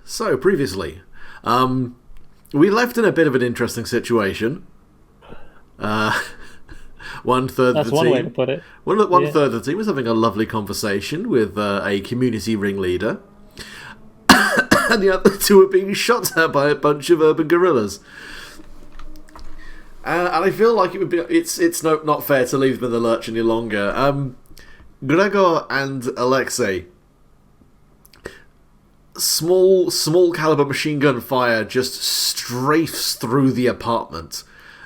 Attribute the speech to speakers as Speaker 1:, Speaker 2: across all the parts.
Speaker 1: So, previously, we left in a bit of an interesting situation. One third
Speaker 2: That's
Speaker 1: of the
Speaker 2: one
Speaker 1: team,
Speaker 2: way to put it.
Speaker 1: One
Speaker 2: Yeah.
Speaker 1: third of the team was having a lovely conversation with a community ringleader, and the other two were being shot at by a bunch of urban guerrillas. And I feel like it's not fair to leave them in the lurch any longer. Gregor and Alexei, small caliber machine gun fire just strafes through the apartment.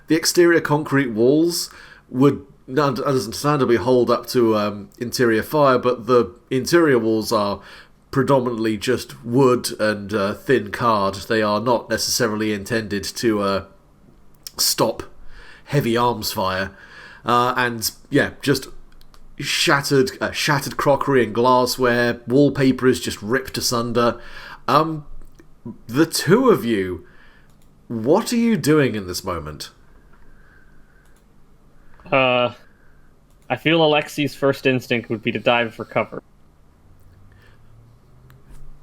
Speaker 1: The exterior concrete walls would understandably hold up to interior fire, but the interior walls are predominantly just wood and thin card. They are not necessarily intended to stop heavy arms fire, and yeah, just shattered crockery and glassware. Wallpaper is just ripped asunder. The two of you, what are you doing in this moment?
Speaker 2: I feel Alexi's first instinct would be to dive for cover.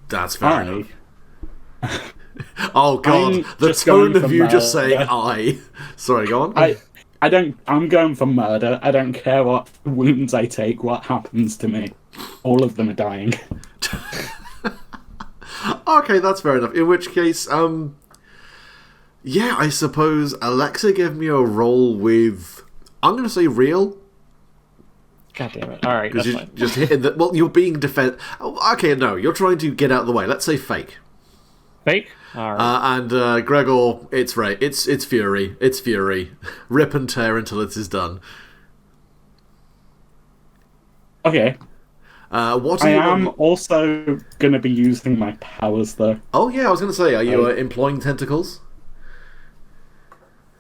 Speaker 1: That's fair enough. Oh god, the
Speaker 3: just
Speaker 1: tone
Speaker 3: going
Speaker 1: of
Speaker 3: for
Speaker 1: you just
Speaker 3: murder.
Speaker 1: saying I. Sorry, go on.
Speaker 3: I'm going for murder. I don't care what wounds I take, what happens to me. All of them are dying.
Speaker 1: Okay, that's fair enough. In which case, yeah, I suppose Alexa gave me a roll with, I'm going to say real.
Speaker 2: God damn it. Alright, that's
Speaker 1: Because
Speaker 2: fine.
Speaker 1: you're just hitting the, well, you're being okay, no, you're trying to get out of the way. Let's say fake.
Speaker 2: Fake? Alright.
Speaker 1: And Gregor, it's right. It's fury. It's fury. Rip and tear until it is done.
Speaker 3: Okay.
Speaker 1: What are
Speaker 3: I
Speaker 1: you
Speaker 3: am also going to be using my powers, though.
Speaker 1: Oh yeah, I was going to say, are you employing tentacles?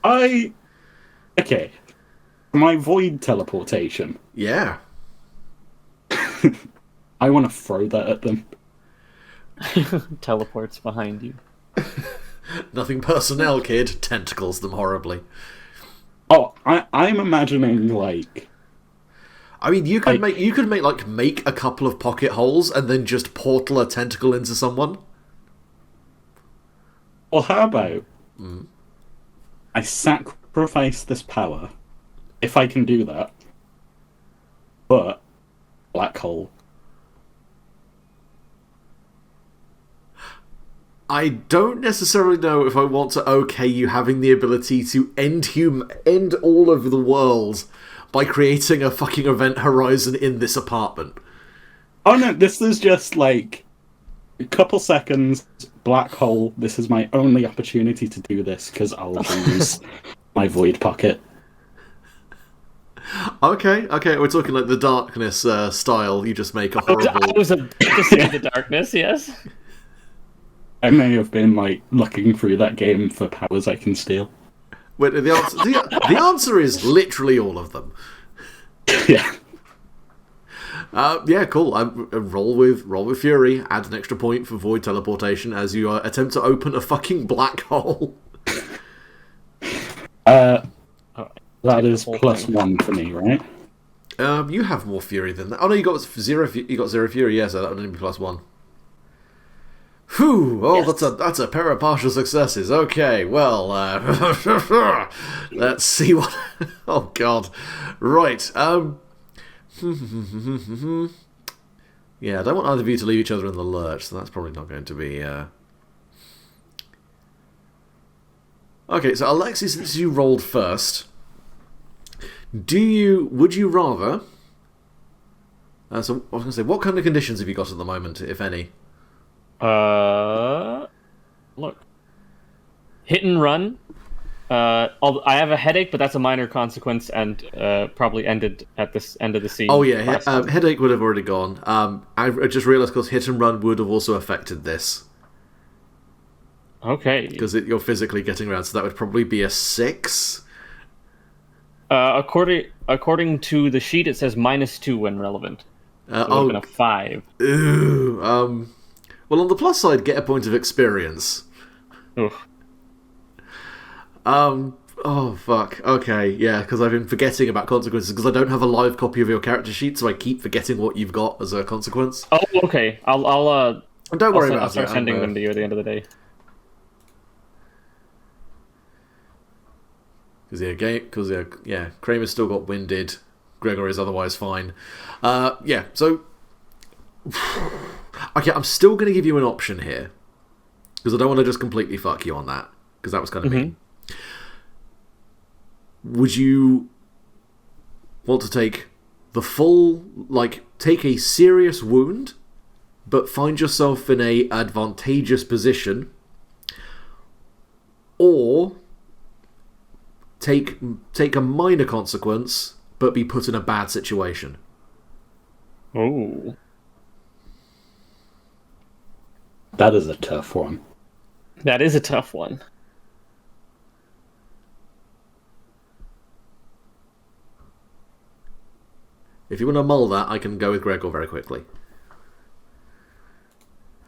Speaker 3: Okay. My void teleportation.
Speaker 1: Yeah.
Speaker 3: I want to throw that at them.
Speaker 2: Teleports behind you.
Speaker 1: Nothing personnel, kid. Tentacles them horribly.
Speaker 3: Oh, I'm imagining, like...
Speaker 1: I mean, you could make a couple of pocket holes and then just portal a tentacle into someone.
Speaker 3: Well, how about... I sacrifice this power, if I can do that, but black hole.
Speaker 1: I don't necessarily know if I want to okay you having the ability to end all of the world by creating a fucking event horizon in this apartment.
Speaker 3: Oh no, this is just like a couple seconds, black hole. This is my only opportunity to do this because I'll use my void pocket.
Speaker 1: Okay, we're talking like the darkness style. You just make a horrible.
Speaker 2: I was about to say the darkness, yes.
Speaker 3: I may have been like looking through that game for powers I can steal.
Speaker 1: Wait, the answer is literally all of them.
Speaker 3: Yeah.
Speaker 1: Yeah, cool. Roll with fury. Add an extra point for void teleportation as you attempt to open a fucking black hole.
Speaker 3: That is +1 for me, right?
Speaker 1: You have more fury than that. Oh no, you got zero. You got zero fury. Yeah, so that would only be +1. Whew! Oh,
Speaker 2: Yes.
Speaker 1: that's a pair of partial successes. Okay, well, let's see what. Oh God! Right. Yeah, I don't want either of you to leave each other in the lurch, so that's probably not going to be. Okay, so Alexis, since you rolled first, would you rather? So I was going to say, what kind of conditions have you got at the moment, if any?
Speaker 2: Look. Hit and run. I have a headache, but that's a minor consequence, and probably ended at this end of the scene.
Speaker 1: Oh yeah, headache would have already gone. I just realised because hit and run would have also affected this.
Speaker 2: Okay.
Speaker 1: Because you're physically getting around, so that would probably be a 6.
Speaker 2: According to the sheet, it says -2 when relevant. So it would have been a 5.
Speaker 1: Ooh. Well, on the plus side, get a point of experience.
Speaker 2: Oof.
Speaker 1: Oh, fuck. Okay, yeah, because I've been forgetting about consequences, because I don't have a live copy of your character sheet, so I keep forgetting what you've got as a consequence.
Speaker 2: Oh, okay. I'll
Speaker 1: Don't worry
Speaker 2: I'll
Speaker 1: about
Speaker 2: start
Speaker 1: it.
Speaker 2: sending them to you at the end of the day.
Speaker 1: Because Kramer's still got winded. Gregor is otherwise fine. So okay, I'm still going to give you an option here because I don't want to just completely fuck you on that because that was kind of mean. Would you want to take the full, take a serious wound, but find yourself in a advantageous position, or take a minor consequence, but be put in a bad situation?
Speaker 2: Oh.
Speaker 3: That is a tough one.
Speaker 2: That is a tough one.
Speaker 1: If you want to mull that, I can go with Gregor very quickly.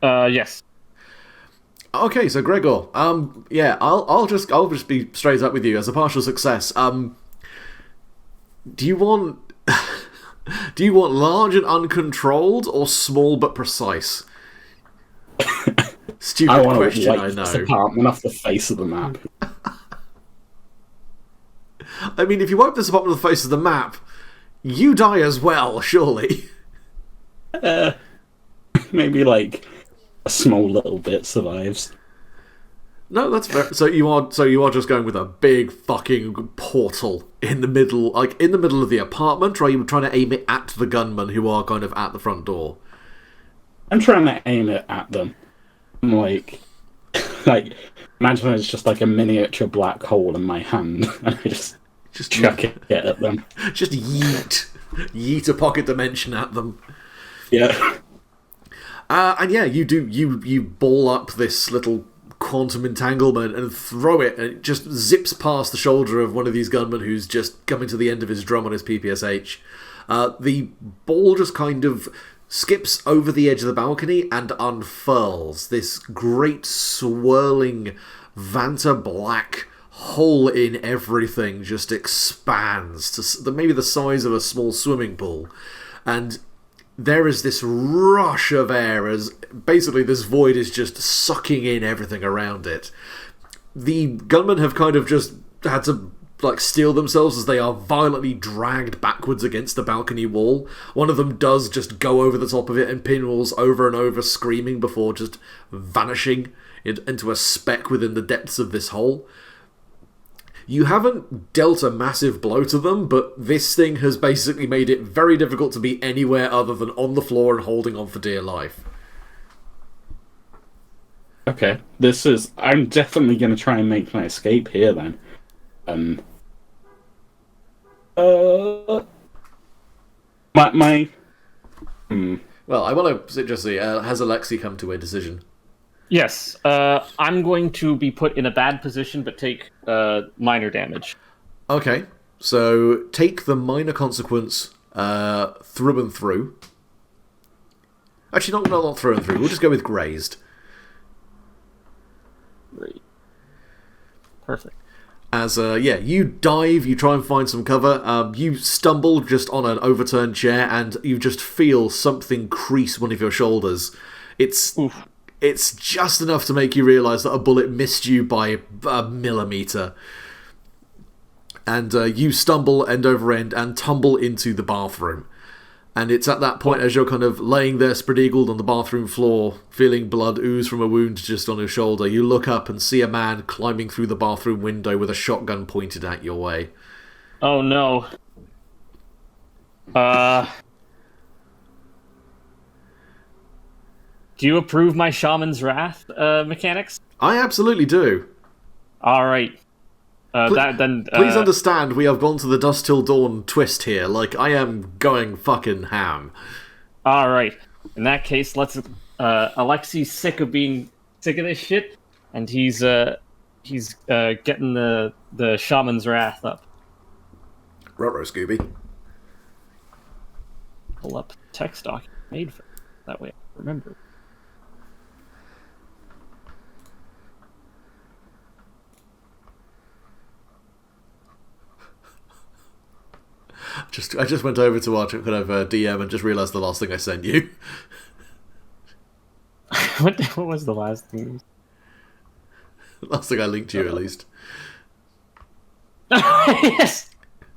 Speaker 2: Yes.
Speaker 1: Okay, so Gregor, I'll just be straight up with you as a partial success. Do you want large and uncontrolled or small but precise? Stupid question, I know.
Speaker 3: This apartment off the face of the map.
Speaker 1: I mean, if you wipe this apartment off the face of the map, you die as well, surely.
Speaker 3: Maybe a small little bit survives.
Speaker 1: No, that's fair. So you are just going with a big fucking portal in the middle, in the middle of the apartment, or are you trying to aim it at the gunmen who are kind of at the front door?
Speaker 3: I'm trying to aim it at them. I'm imagine it's just a miniature black hole in my hand, and I just chuck it at them.
Speaker 1: Just yeet a pocket dimension at them.
Speaker 3: Yeah.
Speaker 1: You ball up this little quantum entanglement and throw it, and it just zips past the shoulder of one of these gunmen who's just coming to the end of his drum on his PPSH. The ball just kind of skips over the edge of the balcony and unfurls. This great swirling Vanta black hole in everything just expands to maybe the size of a small swimming pool, and there is this rush of air as basically this void is just sucking in everything around it. The gunmen have kind of just had to steel themselves as they are violently dragged backwards against the balcony wall. One of them does just go over the top of it and pinwalls over and over, screaming before just vanishing into a speck within the depths of this hole. You haven't dealt a massive blow to them, but this thing has basically made it very difficult to be anywhere other than on the floor and holding on for dear life.
Speaker 3: Okay, I'm definitely going to try and make my escape here then.
Speaker 1: Well, I want to just see, has Alexei come to a decision?
Speaker 2: Yes, I'm going to be put in a bad position, but take minor damage.
Speaker 1: Okay, so take the minor consequence through and through. Actually, not through and through. We'll just go with grazed.
Speaker 2: Great. Perfect.
Speaker 1: As you dive, you try and find some cover. You stumble just on an overturned chair, and you just feel something crease one of your shoulders. It's just enough to make you realise that a bullet missed you by a millimetre. And you stumble end over end and tumble into the bathroom. And it's at that point, as you're kind of laying there spread-eagled on the bathroom floor, feeling blood ooze from a wound just on your shoulder, you look up and see a man climbing through the bathroom window with a shotgun pointed at your way.
Speaker 2: Oh no. Do you approve my Shaman's Wrath mechanics?
Speaker 1: I absolutely do.
Speaker 2: Alright.
Speaker 1: Please understand, we have gone to the Dusk Till Dawn twist here. I am going fucking ham.
Speaker 2: Alright. In that case, let's... Alexei's sick of this shit, and he's getting the Shaman's Wrath up.
Speaker 1: Ruh-roh, Scooby.
Speaker 2: Pull up text document made for that way I remember.
Speaker 1: I just went over to our kind of DM and just realised the last thing I sent you.
Speaker 2: what was the last thing?
Speaker 1: Last thing I linked to you, at least.
Speaker 2: Yes.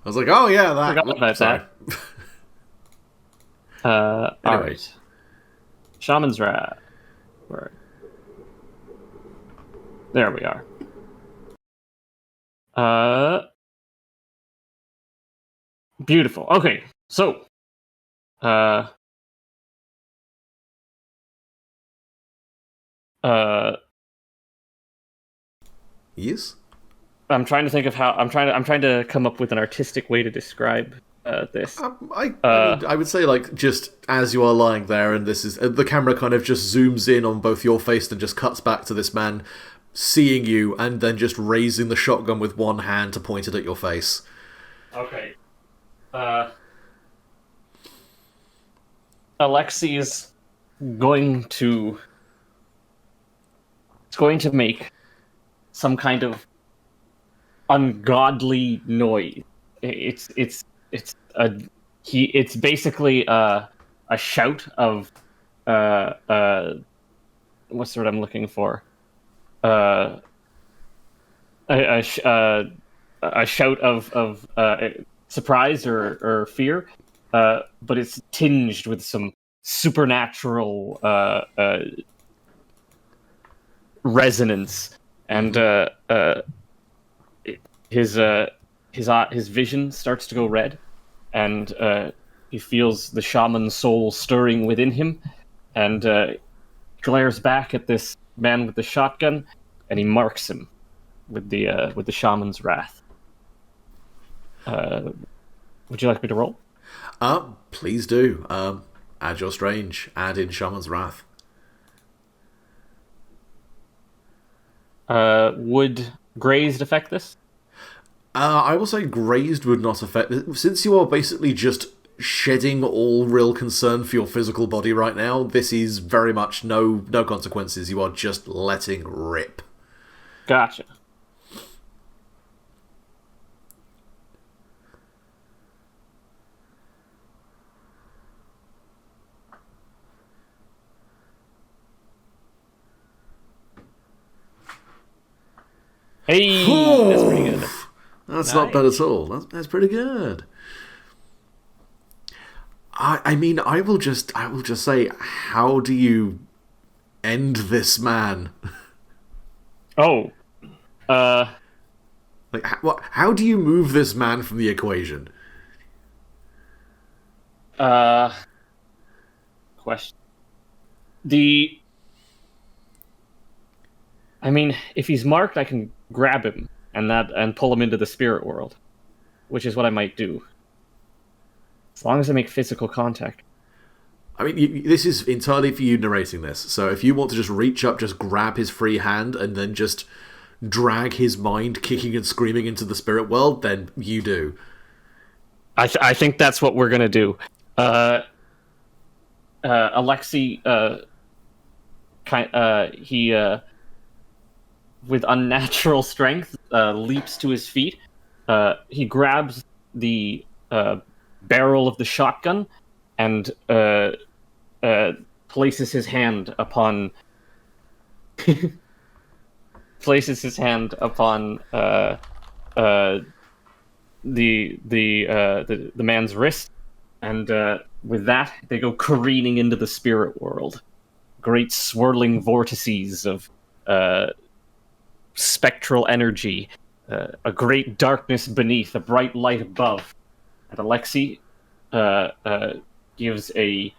Speaker 1: I was like, oh yeah, that.
Speaker 2: Forgot about
Speaker 1: Sorry.
Speaker 2: that.
Speaker 1: Anyway.
Speaker 2: All right. Shaman's Wrath. Right. There we are. Beautiful. Okay, so,
Speaker 1: Yes.
Speaker 2: I'm trying to think of how I'm trying to come up with an artistic way to describe this.
Speaker 1: I would say, like, just as you are lying there, and this is the camera kind of just zooms in on both your face and just cuts back to this man seeing you, and then just raising the shotgun with one hand to point it at your face.
Speaker 2: Okay. Alexei is going to make some kind of ungodly noise. It's basically a shout of what's the word I'm looking for? A shout of surprise or fear, but it's tinged with some supernatural resonance, and his vision starts to go red, and he feels the shaman soul stirring within him, and glares back at this man with the shotgun, and he marks him with the shaman's wrath. Would you like me to roll?
Speaker 1: Please do. Add your strange. Add in Shaman's Wrath.
Speaker 2: Would grazed affect this?
Speaker 1: I will say grazed would not affect it. Since you are basically just shedding all real concern for your physical body right now, this is very much no consequences. You are just letting rip.
Speaker 2: Gotcha. Hey, that's pretty good.
Speaker 1: That's not bad at all. That's pretty good. I mean, I will just say, how do you end this man?
Speaker 2: Oh,
Speaker 1: like, how do you move this man from the equation?
Speaker 2: Question. I mean, if he's marked, I can grab him and pull him into the spirit world, which is what I might do. As long as I make physical contact.
Speaker 1: I mean, this is entirely for you narrating this, so if you want to just reach up, just grab his free hand, and then just drag his mind kicking and screaming into the spirit world, then you do.
Speaker 2: I think that's what we're gonna do. Alexei, with unnatural strength, leaps to his feet. He grabs the barrel of the shotgun and places his hand upon the man's wrist, and with that they go careening into the spirit world. Great swirling vortices of spectral energy, a great darkness beneath, a bright light above, and Alexei gives a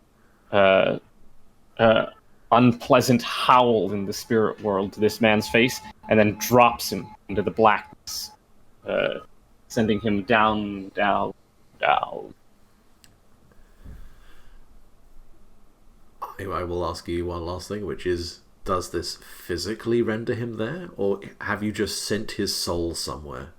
Speaker 2: unpleasant howl in the spirit world to this man's face, and then drops him into the blackness, sending him down, down, down.
Speaker 1: I will ask you one last thing, which is, does this physically render him there, or have you just sent his soul somewhere?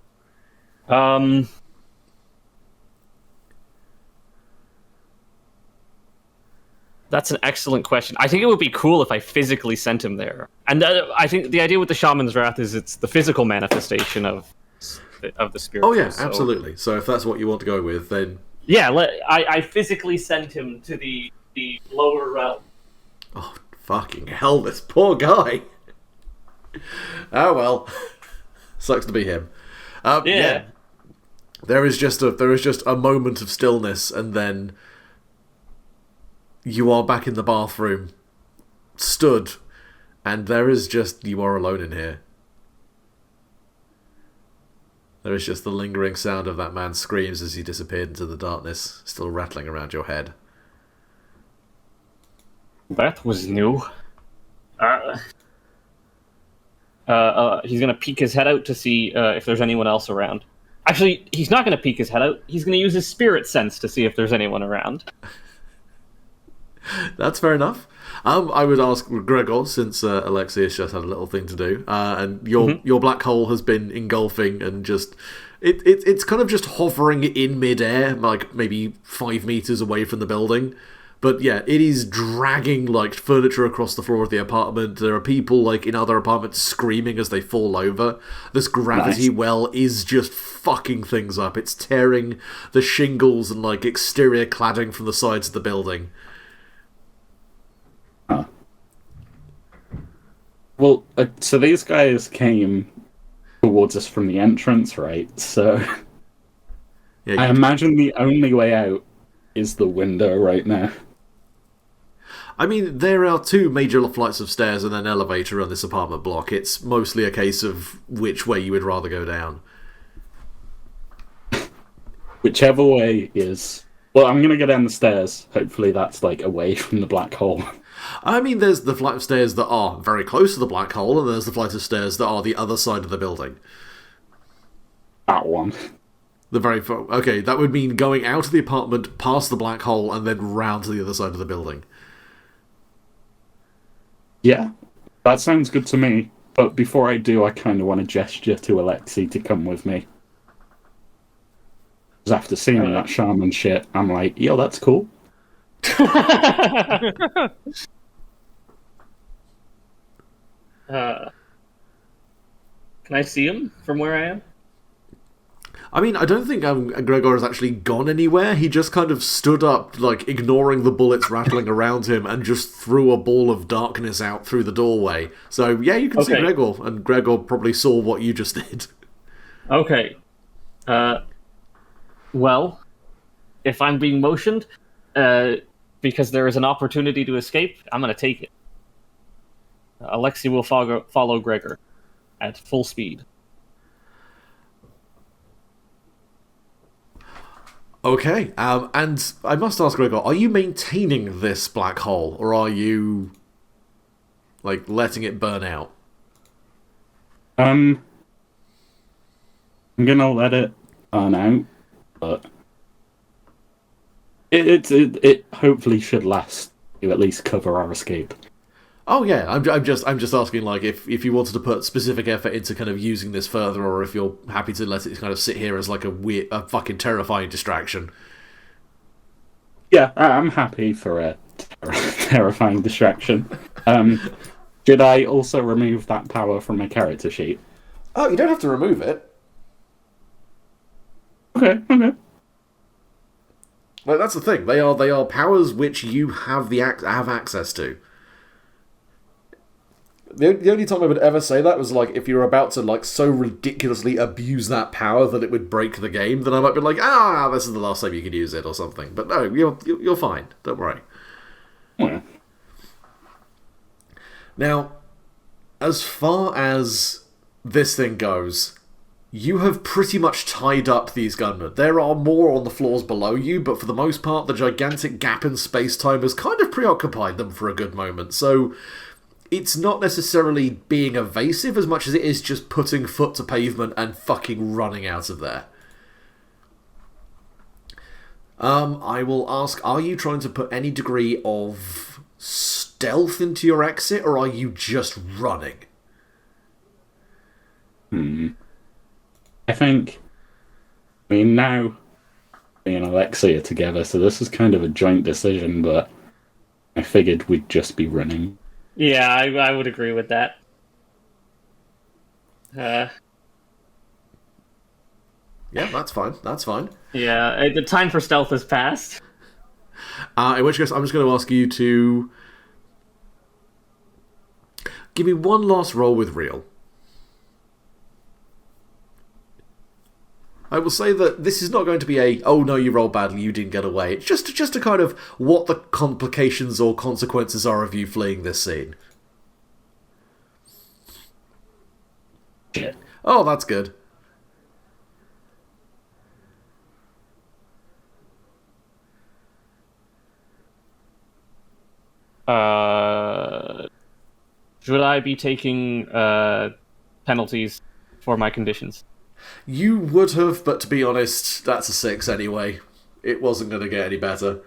Speaker 2: That's an excellent question. I think it would be cool if I physically sent him there. And I think the idea with the Shaman's Wrath is it's the physical manifestation of the spirit.
Speaker 1: Oh yeah, absolutely. So if that's what you want to go with, then...
Speaker 2: Yeah, I physically sent him to the lower realm.
Speaker 1: Oh, Fucking hell, this poor guy. Oh well. Sucks to be him. Yeah. There is just a moment of stillness, and then you are back in the bathroom, stood, and you are alone in here. There is just the lingering sound of that man's screams as he disappeared into the darkness, still rattling around your head.
Speaker 2: That was new. He's gonna peek his head out to see if there's anyone else around. Actually, he's not gonna peek his head out. He's gonna use his spirit sense to see if there's anyone around.
Speaker 1: That's fair enough. I would ask Gregor, since Alexius just had a little thing to do, and your black hole has been engulfing and just it's kind of just hovering in midair, like maybe 5 meters away from the building. But yeah, it is dragging like furniture across the floor of the apartment. There are people like in other apartments screaming as they fall over. This gravity well is just fucking things up. It's tearing the shingles and like exterior cladding from the sides of the building.
Speaker 3: Huh. Well, so these guys came towards us from the entrance, right? So I imagine the only way out is the window right now.
Speaker 1: I mean, there are 2 major flights of stairs and an elevator on this apartment block. It's mostly a case of which way you would rather go down.
Speaker 3: Whichever way is... Well, I'm going to go down the stairs. Hopefully that's, like, away from the black hole.
Speaker 1: I mean, there's the flight of stairs that are very close to the black hole, and there's the flight of stairs that are the other side of the building.
Speaker 3: That one.
Speaker 1: Okay, that would mean going out of the apartment, past the black hole, and then round to the other side of the building.
Speaker 3: Yeah, that sounds good to me. But before I do, I kind of want to gesture to Alexei to come with me. Because after seeing that shaman shit, I'm like, yo, that's cool.
Speaker 2: Can I see him from where I am?
Speaker 1: I mean, I don't think Gregor has actually gone anywhere. He just kind of stood up, like, ignoring the bullets rattling around him, and just threw a ball of darkness out through the doorway. So, yeah, you can see Gregor, and Gregor probably saw what you just did.
Speaker 2: Okay. Well, if I'm being motioned, because there is an opportunity to escape, I'm going to take it. Alexei will follow Gregor at full speed.
Speaker 1: Okay, and I must ask Gregor, are you maintaining this black hole, or are you, like, letting it burn out?
Speaker 3: I'm gonna let it burn out, but it hopefully should last to at least cover our escape.
Speaker 1: Oh yeah, I'm just asking, like, if you wanted to put specific effort into kind of using this further, or if you're happy to let it kind of sit here as like a fucking terrifying distraction.
Speaker 3: Yeah, I'm happy for a terrifying distraction. Did I also remove that power from my character sheet?
Speaker 1: Oh, you don't have to remove it.
Speaker 3: Okay.
Speaker 1: Like, that's the thing. They are powers which you have have access to. The only time I would ever say that was, like, if you're about to, like, so ridiculously abuse that power that it would break the game, then I might be like, this is the last time you can use it, or something. But no, you're fine. Don't worry.
Speaker 3: Yeah.
Speaker 1: Now, as far as this thing goes, you have pretty much tied up these gunmen. There are more on the floors below you, but for the most part, the gigantic gap in space-time has kind of preoccupied them for a good moment, so it's not necessarily being evasive as much as it is just putting foot to pavement and fucking running out of there. I will ask, are you trying to put any degree of stealth into your exit, or are you just running?
Speaker 3: I think, now me and Alexei are together, so this is kind of a joint decision, but I figured we'd just be running.
Speaker 2: Yeah, I would agree with that.
Speaker 1: Yeah, that's fine.
Speaker 2: Yeah, the time for stealth has passed.
Speaker 1: In which case, I'm just going to ask you to Give me one last roll with real. I will say that this is not going to be a, oh no, you rolled badly, you didn't get away. It's just a kind of what the complications or consequences are of you fleeing this scene.
Speaker 2: Shit.
Speaker 1: Oh, that's good.
Speaker 2: Should I be taking penalties for my conditions?
Speaker 1: You would have, but to be honest, that's a 6 anyway. It wasn't going to get any better.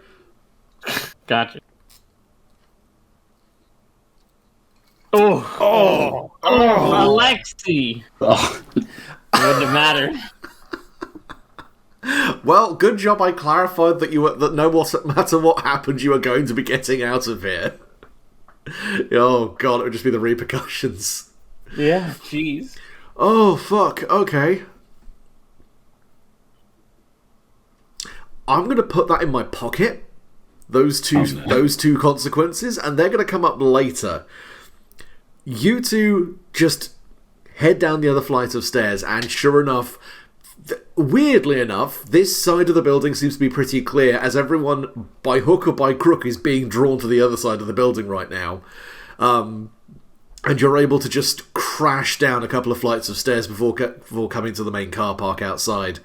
Speaker 2: Gotcha. Oh, Alexi!
Speaker 3: Oh.
Speaker 2: It wouldn't have mattered.
Speaker 1: Well, good job I clarified that that no matter what happened, you were going to be getting out of here. Oh god, it would just be the repercussions.
Speaker 2: Yeah, jeez.
Speaker 1: Oh fuck, okay. I'm gonna put that in my pocket. Those two consequences, and they're gonna come up later. You two just head down the other flight of stairs, and sure enough, weirdly enough, this side of the building seems to be pretty clear, as everyone, by hook or by crook, is being drawn to the other side of the building right now. And you're able to just crash down a couple of flights of stairs before coming to the main car park outside.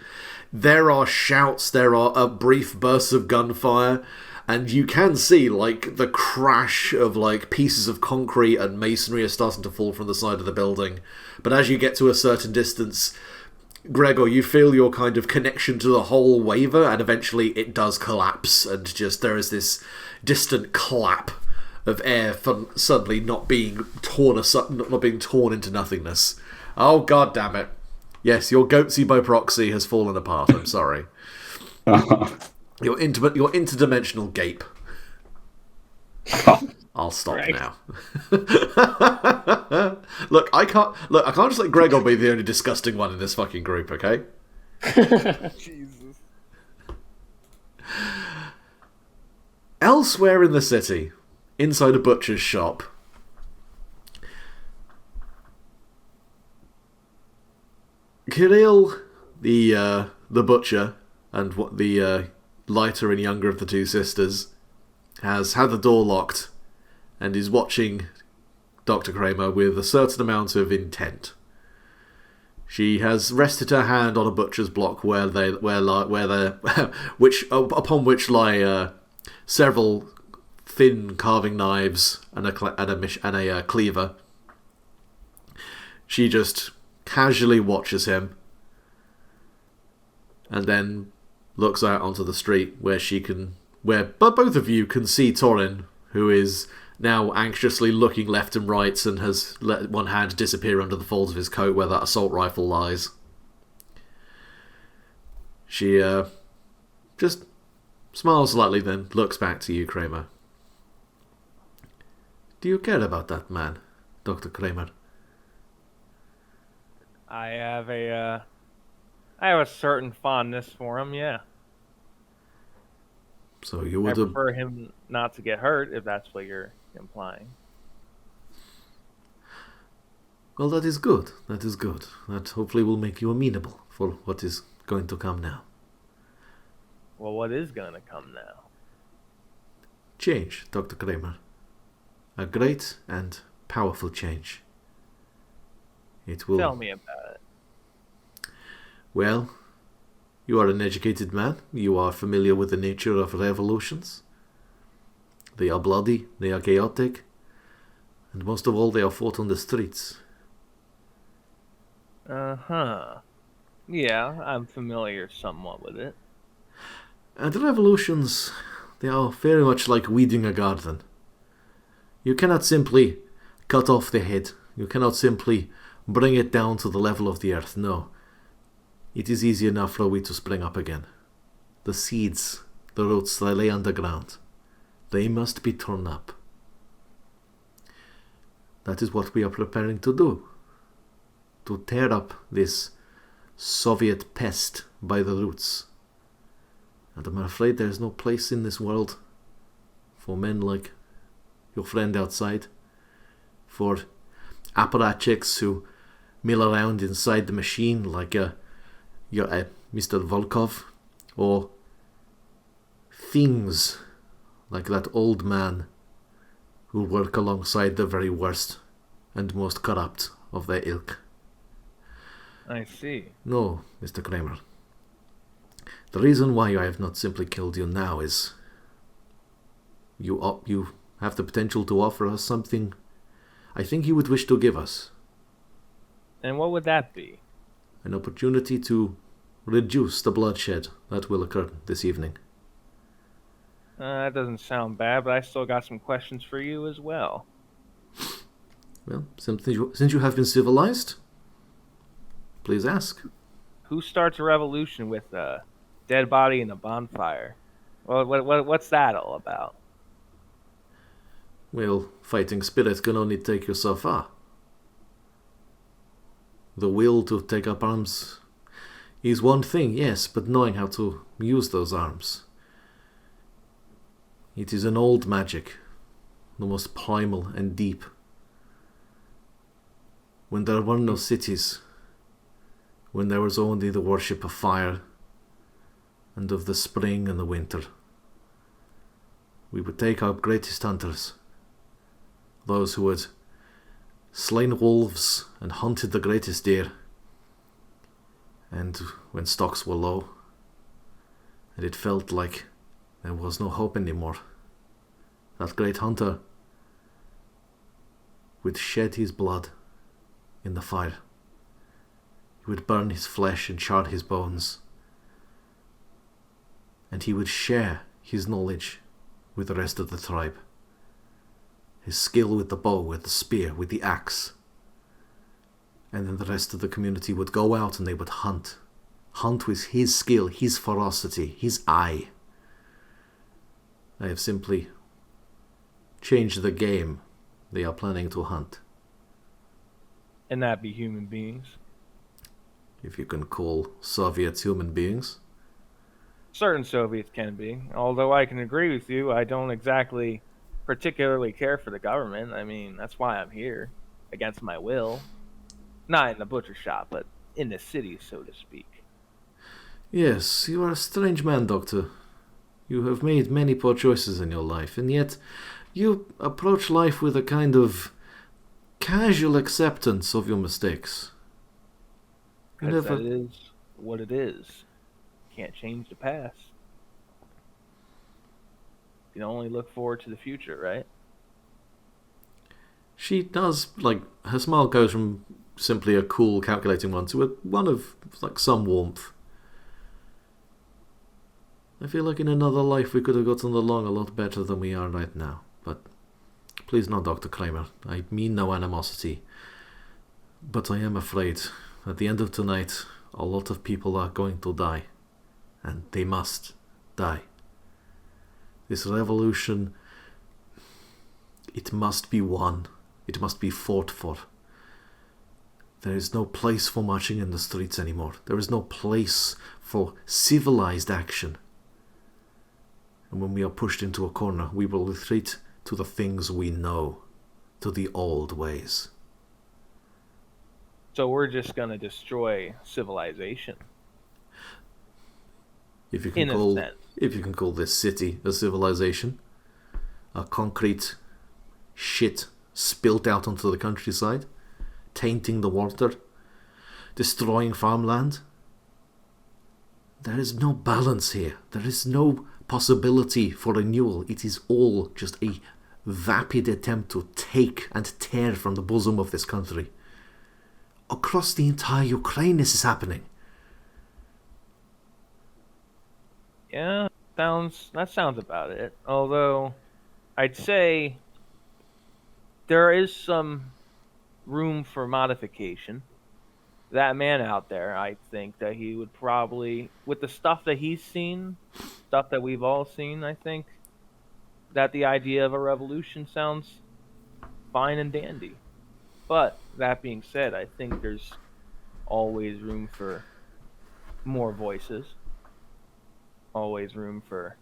Speaker 1: There are shouts, there are brief bursts of gunfire, and you can see, like, the crash of, like, pieces of concrete and masonry are starting to fall from the side of the building. But as you get to a certain distance, Gregor, you feel your kind of connection to the whole waver, and eventually it does collapse, and just there is this distant clap of air from suddenly not being torn into nothingness. Oh god damn it! Yes, your goatsy by proxy has fallen apart. I'm sorry. Your interdimensional gape. I'll stop now. Look, I can't just let Gregor be the only disgusting one in this fucking group, okay?
Speaker 4: Jesus.
Speaker 1: Elsewhere in the city, inside a butcher's shop, Kirill, the butcher, and what the lighter and younger of the two sisters, has had the door locked and is watching Dr. Kramer with a certain amount of intent. She has rested her hand on a butcher's block upon which lie several thin carving knives and a cleaver. She just casually watches him and then looks out onto the street where both of you can see Torin, who is now anxiously looking left and right and has let one hand disappear under the folds of his coat where that assault rifle lies. She just smiles slightly, then looks back to you, Kramer. Do you care about that man, Dr. Kramer?
Speaker 4: I have a certain fondness for him, yeah.
Speaker 1: So you
Speaker 4: I
Speaker 1: would have...
Speaker 4: prefer him not to get hurt, if that's what you're implying.
Speaker 1: Well, that is good. That is good. That hopefully will make you amenable for what is going to come now.
Speaker 4: Well, what is going to come now?
Speaker 1: Change, Dr. Kramer. A great and powerful change. It will...
Speaker 4: Tell me about it.
Speaker 1: Well, you are an educated man. You are familiar with the nature of revolutions. They are bloody, they are chaotic, and most of all, they are fought on the streets.
Speaker 4: Uh-huh. Yeah, I'm familiar somewhat with it.
Speaker 1: And revolutions, they are very much like weeding a garden. You cannot simply cut off the head. You cannot simply bring it down to the level of the earth. No. It is easy enough for a weed to spring up again. The seeds, the roots, they lay underground. They must be torn up. That is what we are preparing to do. To tear up this Soviet pest by the roots. And I'm afraid there is no place in this world for men like your friend outside, for apparatchiks who mill around inside the machine like your Mr. Volkov, or things like that old man who work alongside the very worst and most corrupt of their ilk.
Speaker 4: I see.
Speaker 1: No, Mr. Kramer. The reason why I have not simply killed you now is you have the potential to offer us something I think you would wish to give us.
Speaker 4: And what would that be?
Speaker 1: An opportunity to reduce the bloodshed that will occur this evening.
Speaker 4: That doesn't sound bad, but I still got some questions for you as well.
Speaker 1: Well, since you have been civilized, please ask.
Speaker 4: Who starts a revolution with a dead body and a bonfire? What's that all about?
Speaker 1: Well, fighting spirit can only take you so far. The will to take up arms is one thing, yes, but knowing how to use those arms. It is an old magic, the most primal and deep. When there were no cities, when there was only the worship of fire and of the spring and the winter, we would take our greatest hunters, those who had slain wolves and hunted the greatest deer, and when stocks were low, and it felt like there was no hope anymore, that great hunter would shed his blood in the fire. He would burn his flesh and char his bones, and he would share his knowledge with the rest of the tribe. His skill with the bow, with the spear, with the axe. And then the rest of the community would go out and they would hunt. Hunt with his skill, his ferocity, his eye. I have simply changed the game they are planning to hunt.
Speaker 4: And that be human beings.
Speaker 1: If you can call Soviets human beings.
Speaker 4: Certain Soviets can be. Although I can agree with you, I don't exactly particularly care for the government. I mean, that's why I'm here. Against my will. Not in the butcher shop, but in the city, so to speak.
Speaker 1: Yes, you are a strange man, Doctor. You have made many poor choices in your life, and yet you approach life with a kind of casual acceptance of your mistakes.
Speaker 4: Because that is what it is. Can't change the past. You can only look forward to the future, right?
Speaker 1: She does, her smile goes from simply a cool, calculating one to one of, some warmth. I feel like in another life we could have gotten along a lot better than we are right now. But please not, Dr. Kramer. I mean no animosity. But I am afraid, at the end of tonight, a lot of people are going to die. And they must die. This revolution, it must be won. It must be fought for. There is no place for marching in the streets anymore. There is no place for civilized action. And when we are pushed into a corner, we will retreat to the things we know, to the old ways.
Speaker 4: So we're just going to destroy civilization.
Speaker 1: If you can call this city a civilization, a concrete shit spilt out onto the countryside, tainting the water, destroying farmland. There is no balance here. There is no possibility for renewal. It is all just a vapid attempt to take and tear from the bosom of this country. Across the entire Ukraine, this is happening.
Speaker 4: Yeah, that sounds about it. Although, I'd say there is some room for modification. That man out there, I think that he would probably, with the stuff that he's seen, stuff that we've all seen, I think that the idea of a revolution sounds fine and dandy. But that being said, I think there's always room for more voices. Always room for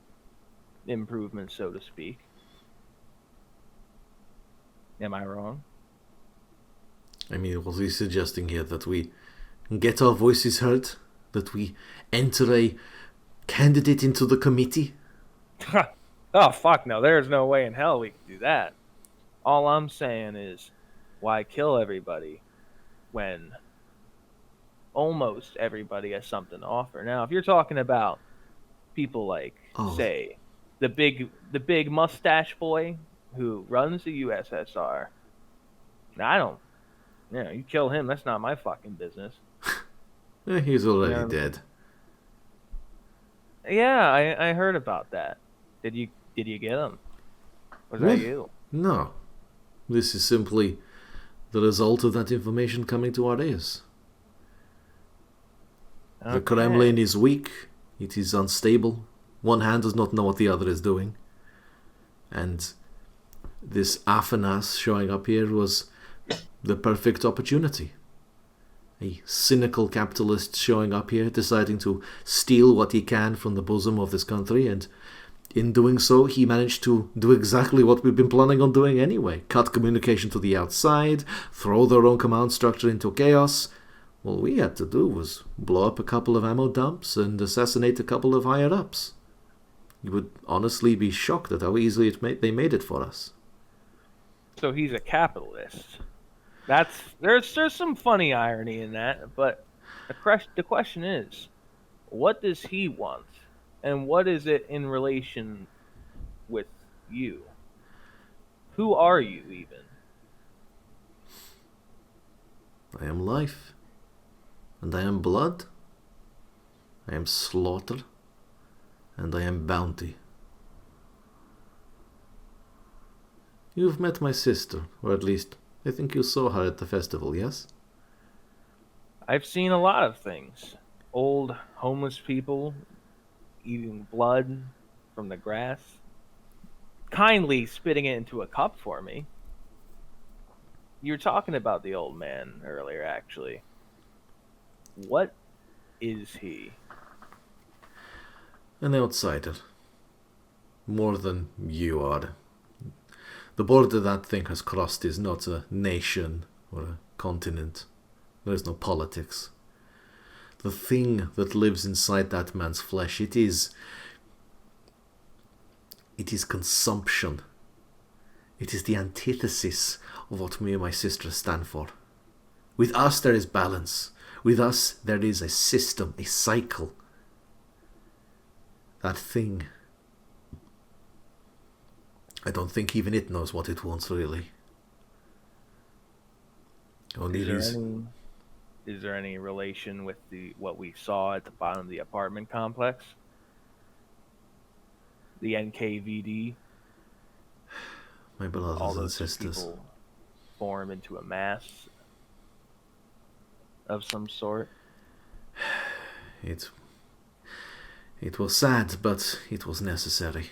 Speaker 4: improvement, so to speak. Am I wrong?
Speaker 1: I mean, was he suggesting here that we get our voices heard? That we enter a candidate into the committee?
Speaker 4: Oh, fuck no. There's no way in hell we can do that. All I'm saying is, why kill everybody when almost everybody has something to offer? Now, if you're talking about people like, say, the big mustache boy who runs the USSR, I don't. You kill him. That's not my fucking business.
Speaker 1: He's already dead.
Speaker 4: Yeah, I heard about that. Did you get him? Was that you?
Speaker 1: No. This is simply the result of that information coming to our ears. Okay. The Kremlin is weak. It is unstable. One hand does not know what the other is doing. And this Afanas showing up here was the perfect opportunity. A cynical capitalist showing up here, deciding to steal what he can from the bosom of this country, and in doing so, he managed to do exactly what we've been planning on doing anyway. Cut communication to the outside, throw their own command structure into chaos. All we had to do was blow up a couple of ammo dumps and assassinate a couple of higher-ups. You would honestly be shocked at how easily they made it for us.
Speaker 4: So he's a capitalist. There's some funny irony in that, but the question is, what does he want? And what is it in relation with you? Who are you, even?
Speaker 1: I am life. And I am blood. I am slaughter. And I am bounty. You've met my sister, or at least I think you saw her at the festival, yes?
Speaker 4: I've seen a lot of things. Old homeless people eating blood from the grass, kindly spitting it into a cup for me. You were talking about the old man earlier, actually. What is he?
Speaker 1: An outsider. More than you are. The border that thing has crossed is not a nation or a continent. There is no politics. The thing that lives inside that man's flesh, it is consumption. It is the antithesis of what me and my sister stand for. With us there is balance. With us there is a system, a cycle. That thing, I don't think even it knows what it wants, really.
Speaker 4: Is there any relation with what we saw at the bottom of the apartment complex? The NKVD?
Speaker 1: My brothers
Speaker 4: all
Speaker 1: and
Speaker 4: those
Speaker 1: sisters.
Speaker 4: People form into a mass of some sort.
Speaker 1: It was sad, but it was necessary.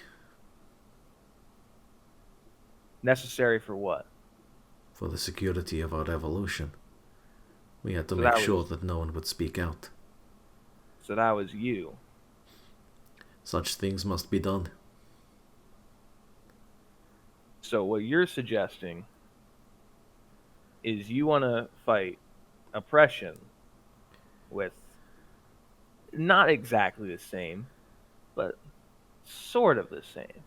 Speaker 4: Necessary for what?
Speaker 1: For the security of our revolution. We had to make sure that no one would speak out.
Speaker 4: So that was you.
Speaker 1: Such things must be done.
Speaker 4: So what you're suggesting is you want to fight oppression with not exactly the same, but sort of the same.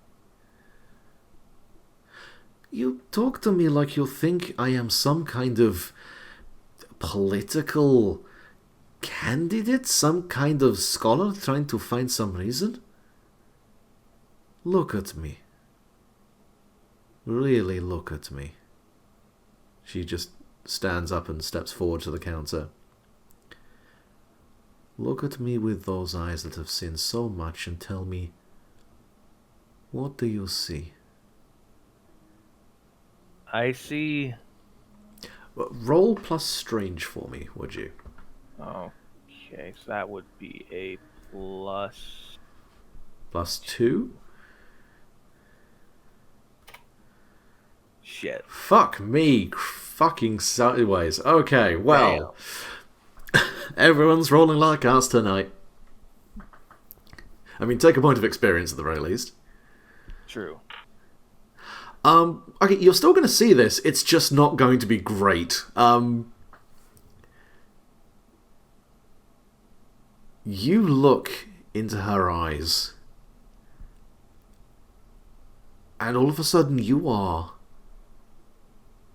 Speaker 1: You talk to me like you think I am some kind of political candidate, some kind of scholar trying to find some reason? Look at me. Really look at me. She just stands up and steps forward to the counter. Look at me with those eyes that have seen so much and tell me, what do you see?
Speaker 4: I see...
Speaker 1: Roll plus strange for me, would you?
Speaker 4: Okay, so that would be a plus...
Speaker 1: Plus 2?
Speaker 4: Shit.
Speaker 1: Fuck me. Fucking sideways. Okay, well. Everyone's rolling like us tonight. I mean, take a point of experience at the very least.
Speaker 4: True.
Speaker 1: Okay, you're still going to see this. It's just not going to be great. You look into her eyes, and all of a sudden you are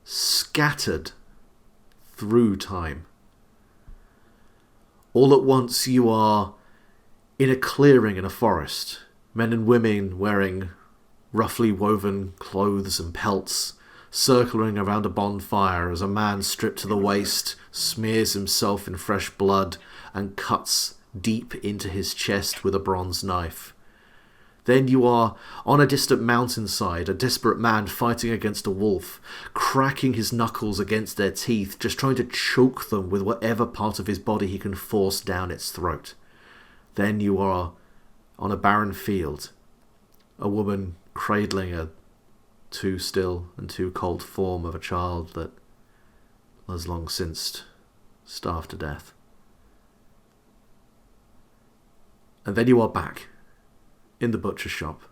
Speaker 1: scattered through time. All at once you are in a clearing in a forest. Men and women wearing roughly woven clothes and pelts, circling around a bonfire as a man stripped to the waist smears himself in fresh blood and cuts deep into his chest with a bronze knife. Then you are on a distant mountainside, a desperate man fighting against a wolf, cracking his knuckles against their teeth, just trying to choke them with whatever part of his body he can force down its throat. Then you are on a barren field, a woman cradling a too still and too cold form of a child that has long since starved to death. And then you are back in the butcher shop.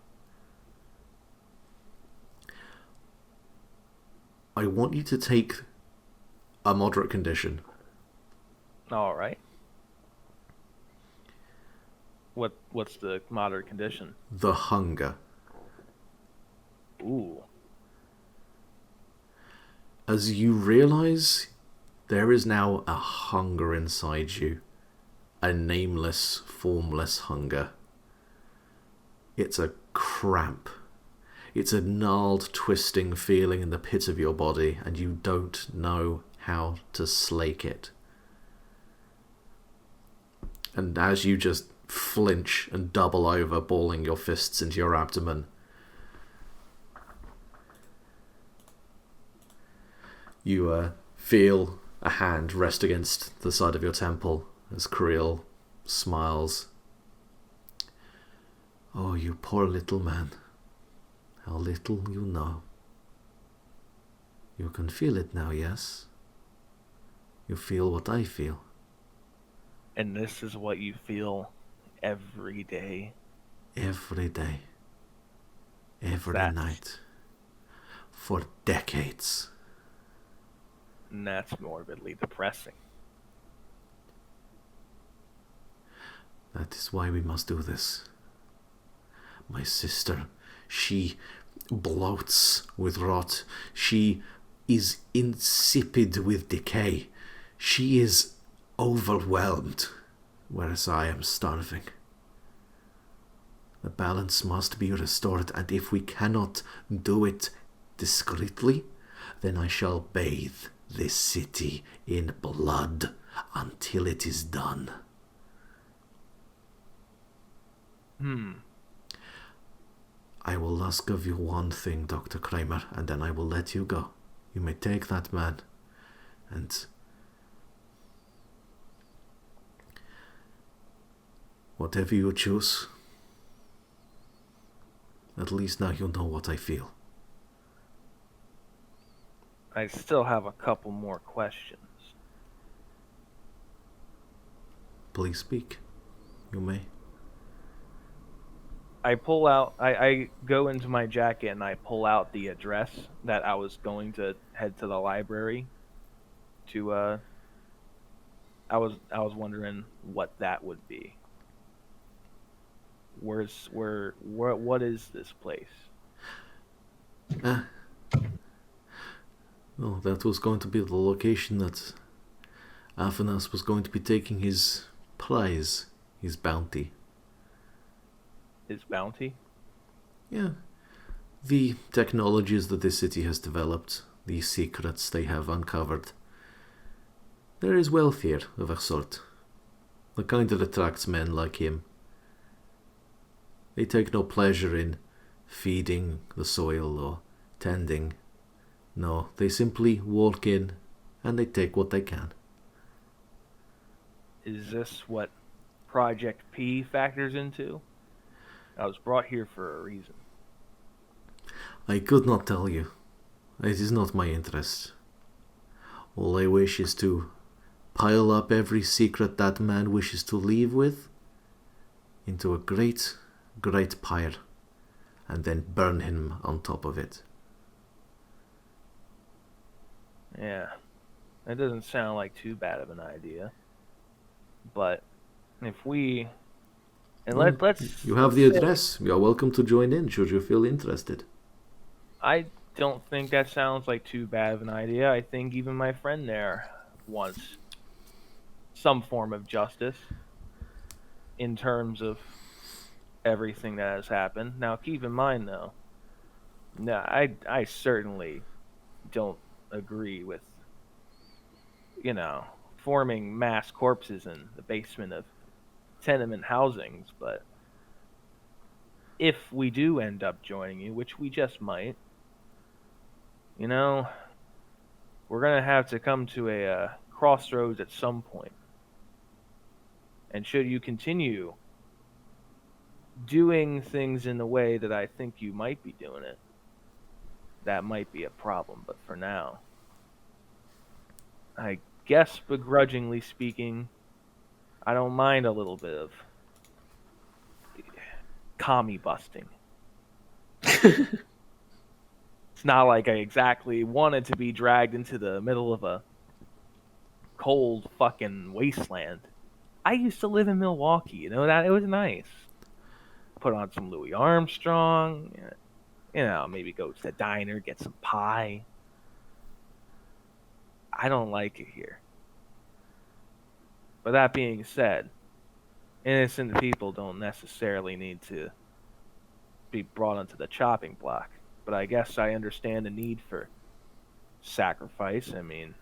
Speaker 1: I want you to take a moderate condition.
Speaker 4: All right. What's the moderate condition?
Speaker 1: The hunger.
Speaker 4: Ooh.
Speaker 1: As you realize there is now a hunger inside you. A nameless, formless hunger. It's a cramp. It's a gnarled, twisting feeling in the pit of your body, and you don't know how to slake it. And as you just flinch and double over, balling your fists into your abdomen, you feel a hand rest against the side of your temple as Creel smiles. Oh, you poor little man. How little you know. You can feel it now, yes? You feel what I feel.
Speaker 4: And this is what you feel every day?
Speaker 1: Every day. Every
Speaker 4: That's...
Speaker 1: night. For decades.
Speaker 4: And that's morbidly depressing.
Speaker 1: That is why we must do this. My sister, she bloats with rot. She is insipid with decay. She is overwhelmed, whereas I am starving. The balance must be restored, and if we cannot do it discreetly, then I shall bathe this city in blood until it is done. I will ask of you one thing, Dr. Kramer, and then I will let you go. You may take that man, and whatever you choose, at least now you know what I feel.
Speaker 4: I still have a couple more questions.
Speaker 1: Please speak. You may.
Speaker 4: I pull out, I go into my jacket and I pull out the address that I was going to head to the library to, I was wondering what that would be. What is this place?
Speaker 1: Well, that was going to be the location that Athanas was going to be taking his prize, his bounty.
Speaker 4: His bounty?
Speaker 1: Yeah. The technologies that this city has developed, the secrets they have uncovered. There is wealth here of a sort. The kind that attracts men like him. They take no pleasure in feeding the soil or tending. No, they simply walk in and they take what they can.
Speaker 4: Is this what Project P factors into? I was brought here for a reason.
Speaker 1: I could not tell you. It is not my interest. All I wish is to pile up every secret that man wishes to leave with into a great, great pyre, and then burn him on top of it.
Speaker 4: Yeah, that doesn't sound like too bad of an idea. But if we and
Speaker 1: Well, you have
Speaker 4: let's
Speaker 1: the
Speaker 4: say
Speaker 1: address. You are welcome to join in should you feel interested.
Speaker 4: I don't think that sounds like too bad of an idea. I think even my friend there wants some form of justice in terms of everything that has happened. Now, keep in mind though, no, I certainly don't agree with forming mass corpses in the basement of tenement housings. But if we do end up joining you, which we just might, you know, we're gonna have to come to a crossroads at some point. And should you continue doing things in the way that I think you might be doing it, that might be a problem. But for now, I guess begrudgingly speaking, I don't mind a little bit of commie busting. It's not like I exactly wanted to be dragged into the middle of a cold fucking wasteland. I used to live in Milwaukee, that it was nice. Put on some Louis Armstrong, maybe go to the diner, get some pie. I don't like it here. But that being said, innocent people don't necessarily need to be brought onto the chopping block. But I guess I understand the need for sacrifice. I mean,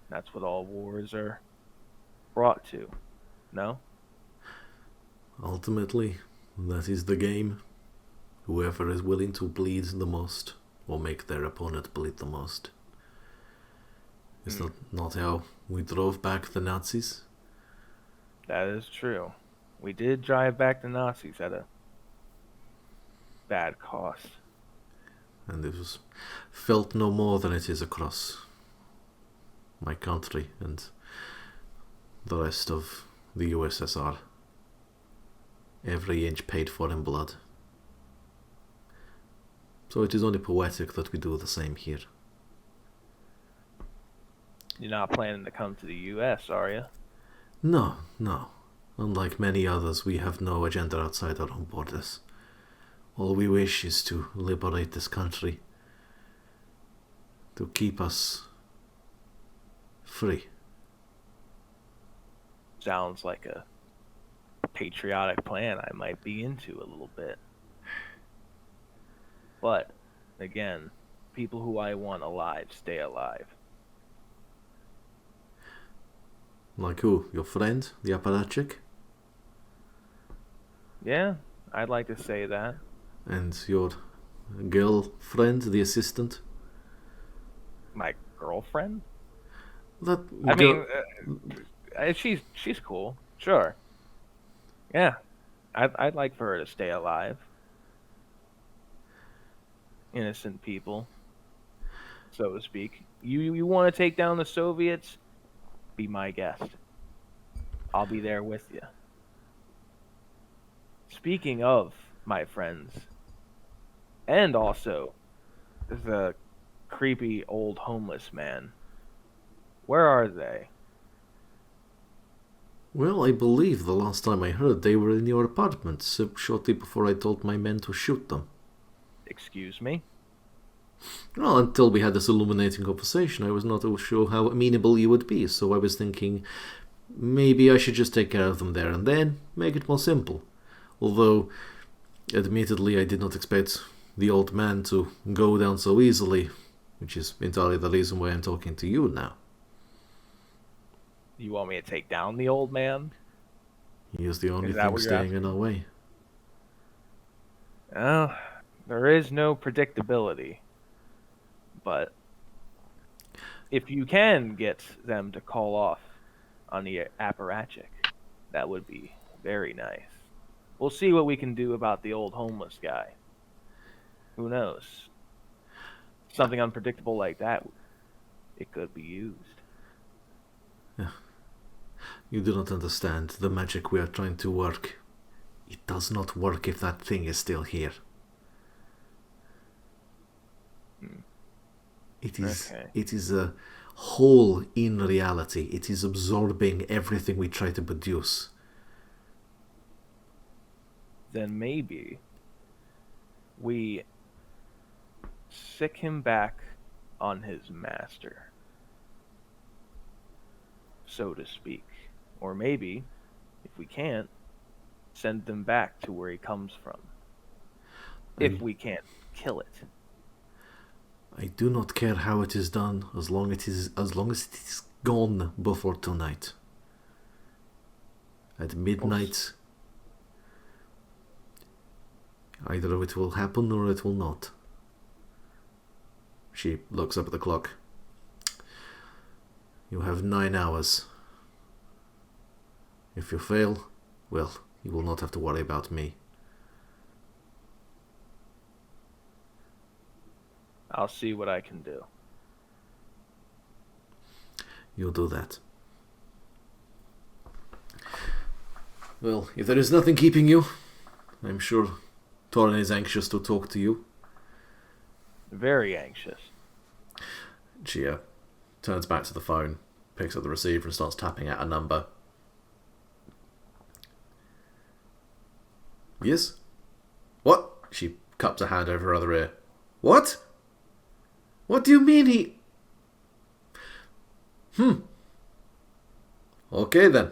Speaker 4: that's what all wars are brought to. No?
Speaker 1: Ultimately, that is the game. Whoever is willing to bleed the most, or make their opponent bleed the most. Is that not how we drove back the Nazis?
Speaker 4: That is true. We did drive back the Nazis at a bad cost.
Speaker 1: And it was felt no more than it is across my country and the rest of the USSR. Every inch paid for in blood. So it is only poetic that we do the same here.
Speaker 4: You're not planning to come to the US, are you?
Speaker 1: No. Unlike many others, we have no agenda outside our own borders. All we wish is to liberate this country, to keep us free.
Speaker 4: Sounds like a patriotic plan I might be into a little bit. But, again, people who I want alive stay alive.
Speaker 1: Like who? Your friend, the apparatchik?
Speaker 4: Yeah, I'd like to say that.
Speaker 1: And your girlfriend, the assistant?
Speaker 4: My girlfriend?
Speaker 1: That
Speaker 4: I mean, she's cool. Sure. Yeah, I'd like for her to stay alive. Innocent people, so to speak. You want to take down the Soviets? Be my guest. I'll be there with you. Speaking of my friends, and also the creepy old homeless man, where are they?
Speaker 1: Well, I believe the last time I heard they were in your apartment, shortly before I told my men to shoot them.
Speaker 4: Excuse me?
Speaker 1: Well, until we had this illuminating conversation, I was not sure how amenable you would be, so I was thinking maybe I should just take care of them there and then, make it more simple. Although, admittedly, I did not expect the old man to go down so easily, which is entirely the reason why I'm talking to you now.
Speaker 4: You want me to take down the old man?
Speaker 1: He is the only
Speaker 4: Is that
Speaker 1: thing
Speaker 4: what you're
Speaker 1: staying
Speaker 4: asking?
Speaker 1: in our way.
Speaker 4: Well, there is no predictability. But if you can get them to call off on the apparatchik, that would be very nice. We'll see what we can do about the old homeless guy. Who knows? Something unpredictable like that, it could be used.
Speaker 1: You do not understand the magic we are trying to work. It does not work if that thing is still here. It is
Speaker 4: Okay.
Speaker 1: it is a whole in reality. It is absorbing everything we try to produce.
Speaker 4: Then maybe we sick him back on his master, so to speak. Or maybe, if we can't, send them back to where he comes from. If we can't kill it.
Speaker 1: I do not care how it is done, as long as it is gone before tonight. At midnight, either it will happen or it will not. She looks up at the clock. You have 9 hours. If you fail, well, you will not have to worry about me.
Speaker 4: I'll see what I can do.
Speaker 1: You'll do that. Well, if there is nothing keeping you, I'm sure Torin is anxious to talk to you.
Speaker 4: Very anxious.
Speaker 1: She turns back to the phone, picks up the receiver and starts tapping out a number. Yes? What? She cups her hand over her other ear. What? What do you mean he... Okay then.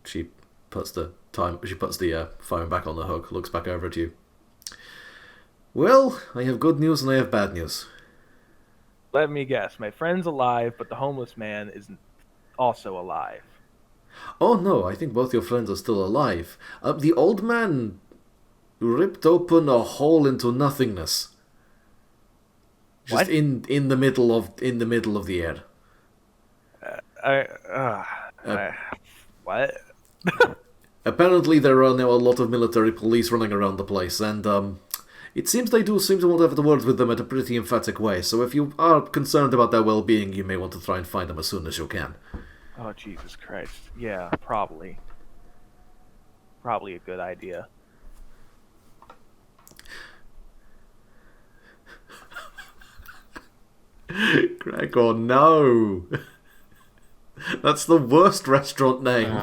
Speaker 1: She puts the phone back on the hook, looks back over at you. Well, I have good news and I have bad news.
Speaker 4: Let me guess. My friend's alive, but the homeless man is also alive.
Speaker 1: Oh no, I think both your friends are still alive. The old man ripped open a hole into nothingness. Just
Speaker 4: What?
Speaker 1: in the middle of the air.
Speaker 4: What?
Speaker 1: Apparently there are now a lot of military police running around the place, and it seems they do seem to want to have the word with them at a pretty emphatic way, so if you are concerned about their well-being, you may want to try and find them as soon as you can.
Speaker 4: Oh, Jesus Christ. Yeah, probably. Probably a good idea.
Speaker 1: Gregor, no! That's the worst restaurant name.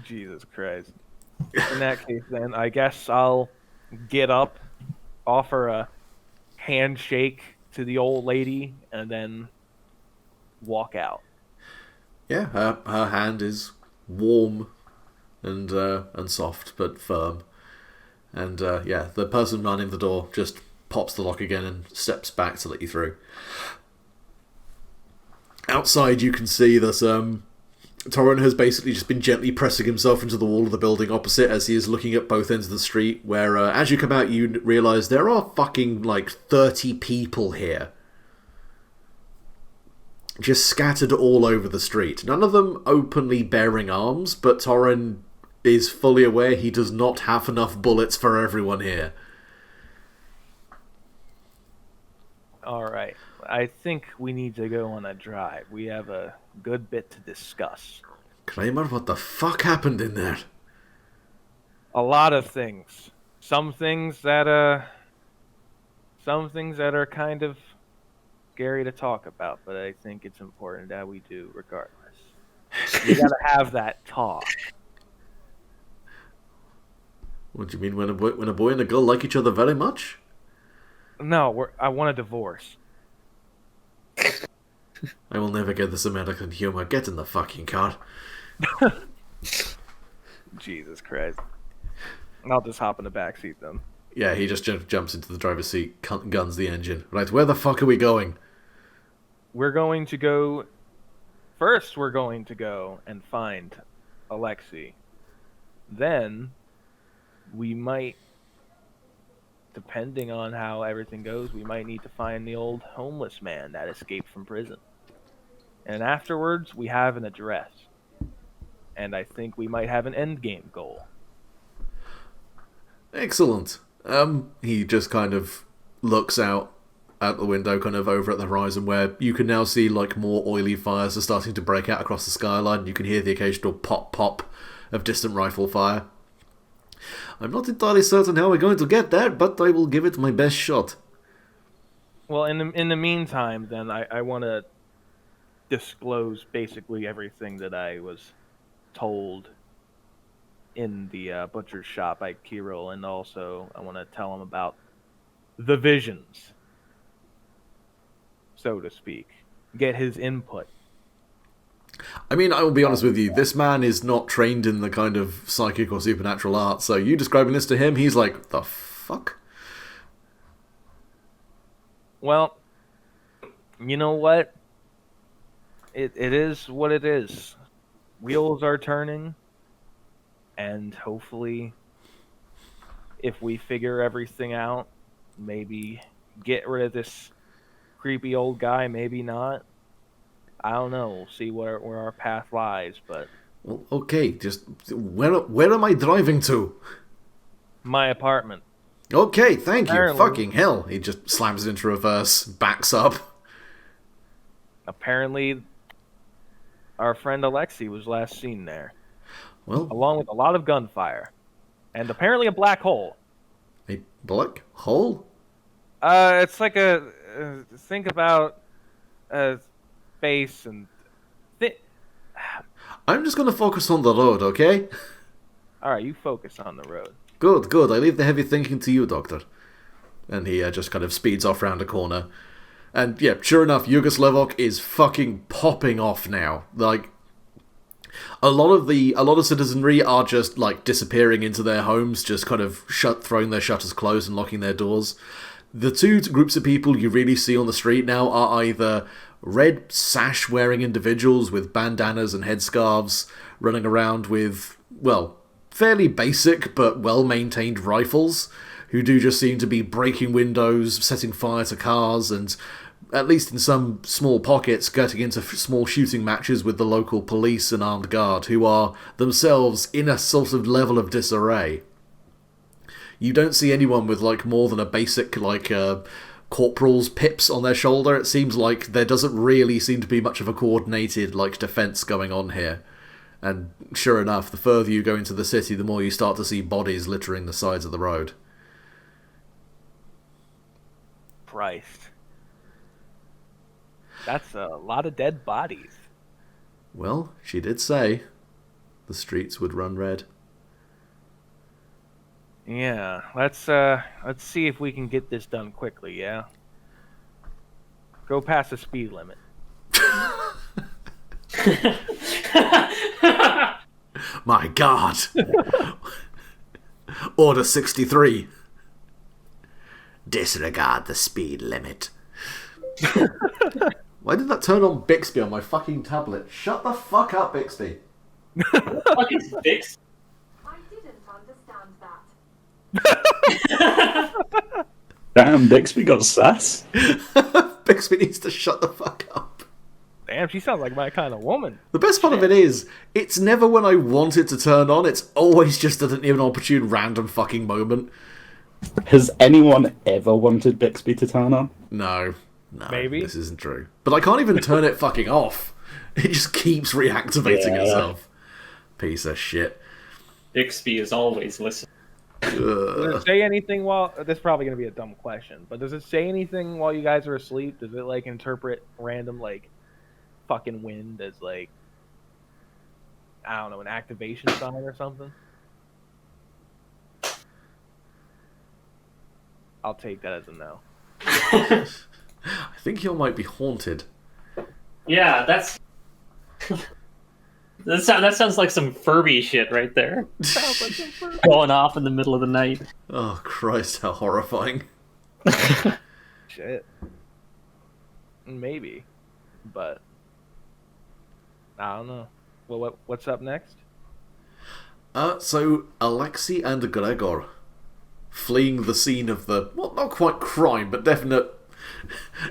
Speaker 4: Jesus Christ. In that case, then, I guess I'll get up, offer a handshake to the old lady, and then walk out.
Speaker 1: Yeah, her hand is warm and soft, but firm. And the person running the door just pops the lock again and steps back to let you through. Outside, you can see that Torrin has basically just been gently pressing himself into the wall of the building opposite as he is looking at both ends of the street, where as you come out you realise there are fucking 30 people here. Just scattered all over the street. None of them openly bearing arms, but Torrin is fully aware he does not have enough bullets for everyone here.
Speaker 4: Alright. I think we need to go on a drive. We have a good bit to discuss.
Speaker 1: Kramer, what the fuck happened in there?
Speaker 4: A lot of things. Some things that are kind of scary to talk about, but I think it's important that we do regardless. We gotta have that talk.
Speaker 1: What do you mean, when a boy and a girl like each other very much?
Speaker 4: No, I want a divorce.
Speaker 1: I will never get this American humor. Get in the fucking car.
Speaker 4: Jesus Christ. I'll just hop in the back seat then.
Speaker 1: Yeah, he just jumps into the driver's seat, guns the engine. Right, where the fuck are we going?
Speaker 4: We're going to go... First, we're going to go and find Alexei. Then, we might, depending on how everything goes, we might need to find the old homeless man that escaped from prison. And afterwards, we have an address. And I think we might have an endgame goal.
Speaker 1: Excellent. He just kind of looks out the window, kind of over at the horizon, where you can now see more oily fires are starting to break out across the skyline. You can hear the occasional pop-pop of distant rifle fire. I'm not entirely certain how we're going to get there, but I will give it my best shot.
Speaker 4: Well, in the meantime, then I want to disclose basically everything that I was told in the butcher's shop by Kirill, and also I want to tell him about the visions, so to speak. Get his input.
Speaker 1: I mean, I will be honest with you, this man is not trained in the kind of psychic or supernatural art, so you describing this to him, he's like, the fuck?
Speaker 4: Well, you know what? It is what it is. Wheels are turning, and hopefully, if we figure everything out, maybe get rid of this creepy old guy, maybe not. I don't know. We'll see where our path lies, but
Speaker 1: Well, okay, just where am I driving to?
Speaker 4: my apartment.
Speaker 1: Okay, thank you.
Speaker 4: Apparently.
Speaker 1: Fucking hell. He just slams it into reverse, backs up.
Speaker 4: Apparently, our friend Alexei was last seen there,
Speaker 1: Well,
Speaker 4: along with a lot of gunfire, and apparently a black hole.
Speaker 1: a black hole?
Speaker 4: It's like a think about space and
Speaker 1: I'm just gonna focus on the road, okay?
Speaker 4: all right. You focus on the road.
Speaker 1: Good, good. I leave the heavy thinking to you, Doctor. And he just kind of speeds off round a corner. And yeah, sure enough, Yugoslavok is fucking popping off now. Like, a lot of citizenry are just like disappearing into their homes, just kind of throwing their shutters closed and locking their doors. The two groups of people you really see on the street now are either red sash-wearing individuals with bandanas and headscarves running around with, well, fairly basic but well-maintained rifles, who do just seem to be breaking windows, setting fire to cars, and, at least in some small pockets, getting into small shooting matches with the local police and armed guard, who are themselves in a sort of level of disarray. You don't see anyone with, like, more than a basic, like, corporal's pips on their shoulder. It seems like there doesn't really seem to be much of a coordinated, like, defense going on here. And sure enough, the further you go into the city, the more you start to see bodies littering the sides of the road.
Speaker 4: Christ, that's a lot of dead bodies.
Speaker 1: Well, she did say the streets would run red.
Speaker 4: Yeah, let's see if we can get this done quickly. Yeah, go past the speed limit.
Speaker 1: My God! Order 63. Disregard the speed limit. Why did that turn on Bixby on my fucking tablet? Shut the fuck up, Bixby.
Speaker 5: What is Bix?
Speaker 6: I didn't understand that.
Speaker 3: Damn, Bixby got sass.
Speaker 1: Bixby needs to shut the fuck up.
Speaker 4: Damn, she sounds like my kind of woman.
Speaker 1: The best part of it is, it's never when I want it to turn on, it's always just at an inopportune random fucking moment.
Speaker 3: Has anyone ever wanted Bixby to turn on?
Speaker 1: No,
Speaker 4: Maybe.
Speaker 1: this isn't true. But I can't even turn it fucking off. It just keeps reactivating
Speaker 3: Yeah.
Speaker 1: itself. Piece of shit.
Speaker 5: Bixby is always listening.
Speaker 4: Does it say anything while... This is probably going to be a dumb question, but does it say anything while you guys are asleep? Does it, like, interpret random, like, fucking wind as, like, I don't know, an activation sign or something? I'll take that as a no.
Speaker 1: I think you might be haunted.
Speaker 5: Yeah, that's... that sounds like some Furby shit right there.
Speaker 4: Sounds like some fur-
Speaker 5: Going off in the middle of the night.
Speaker 1: Oh, Christ, how horrifying.
Speaker 4: Shit. Maybe. But I don't know. Well, what's up next?
Speaker 1: So, Alexei and Gregor, fleeing the scene of the, well, not quite crime, but definite...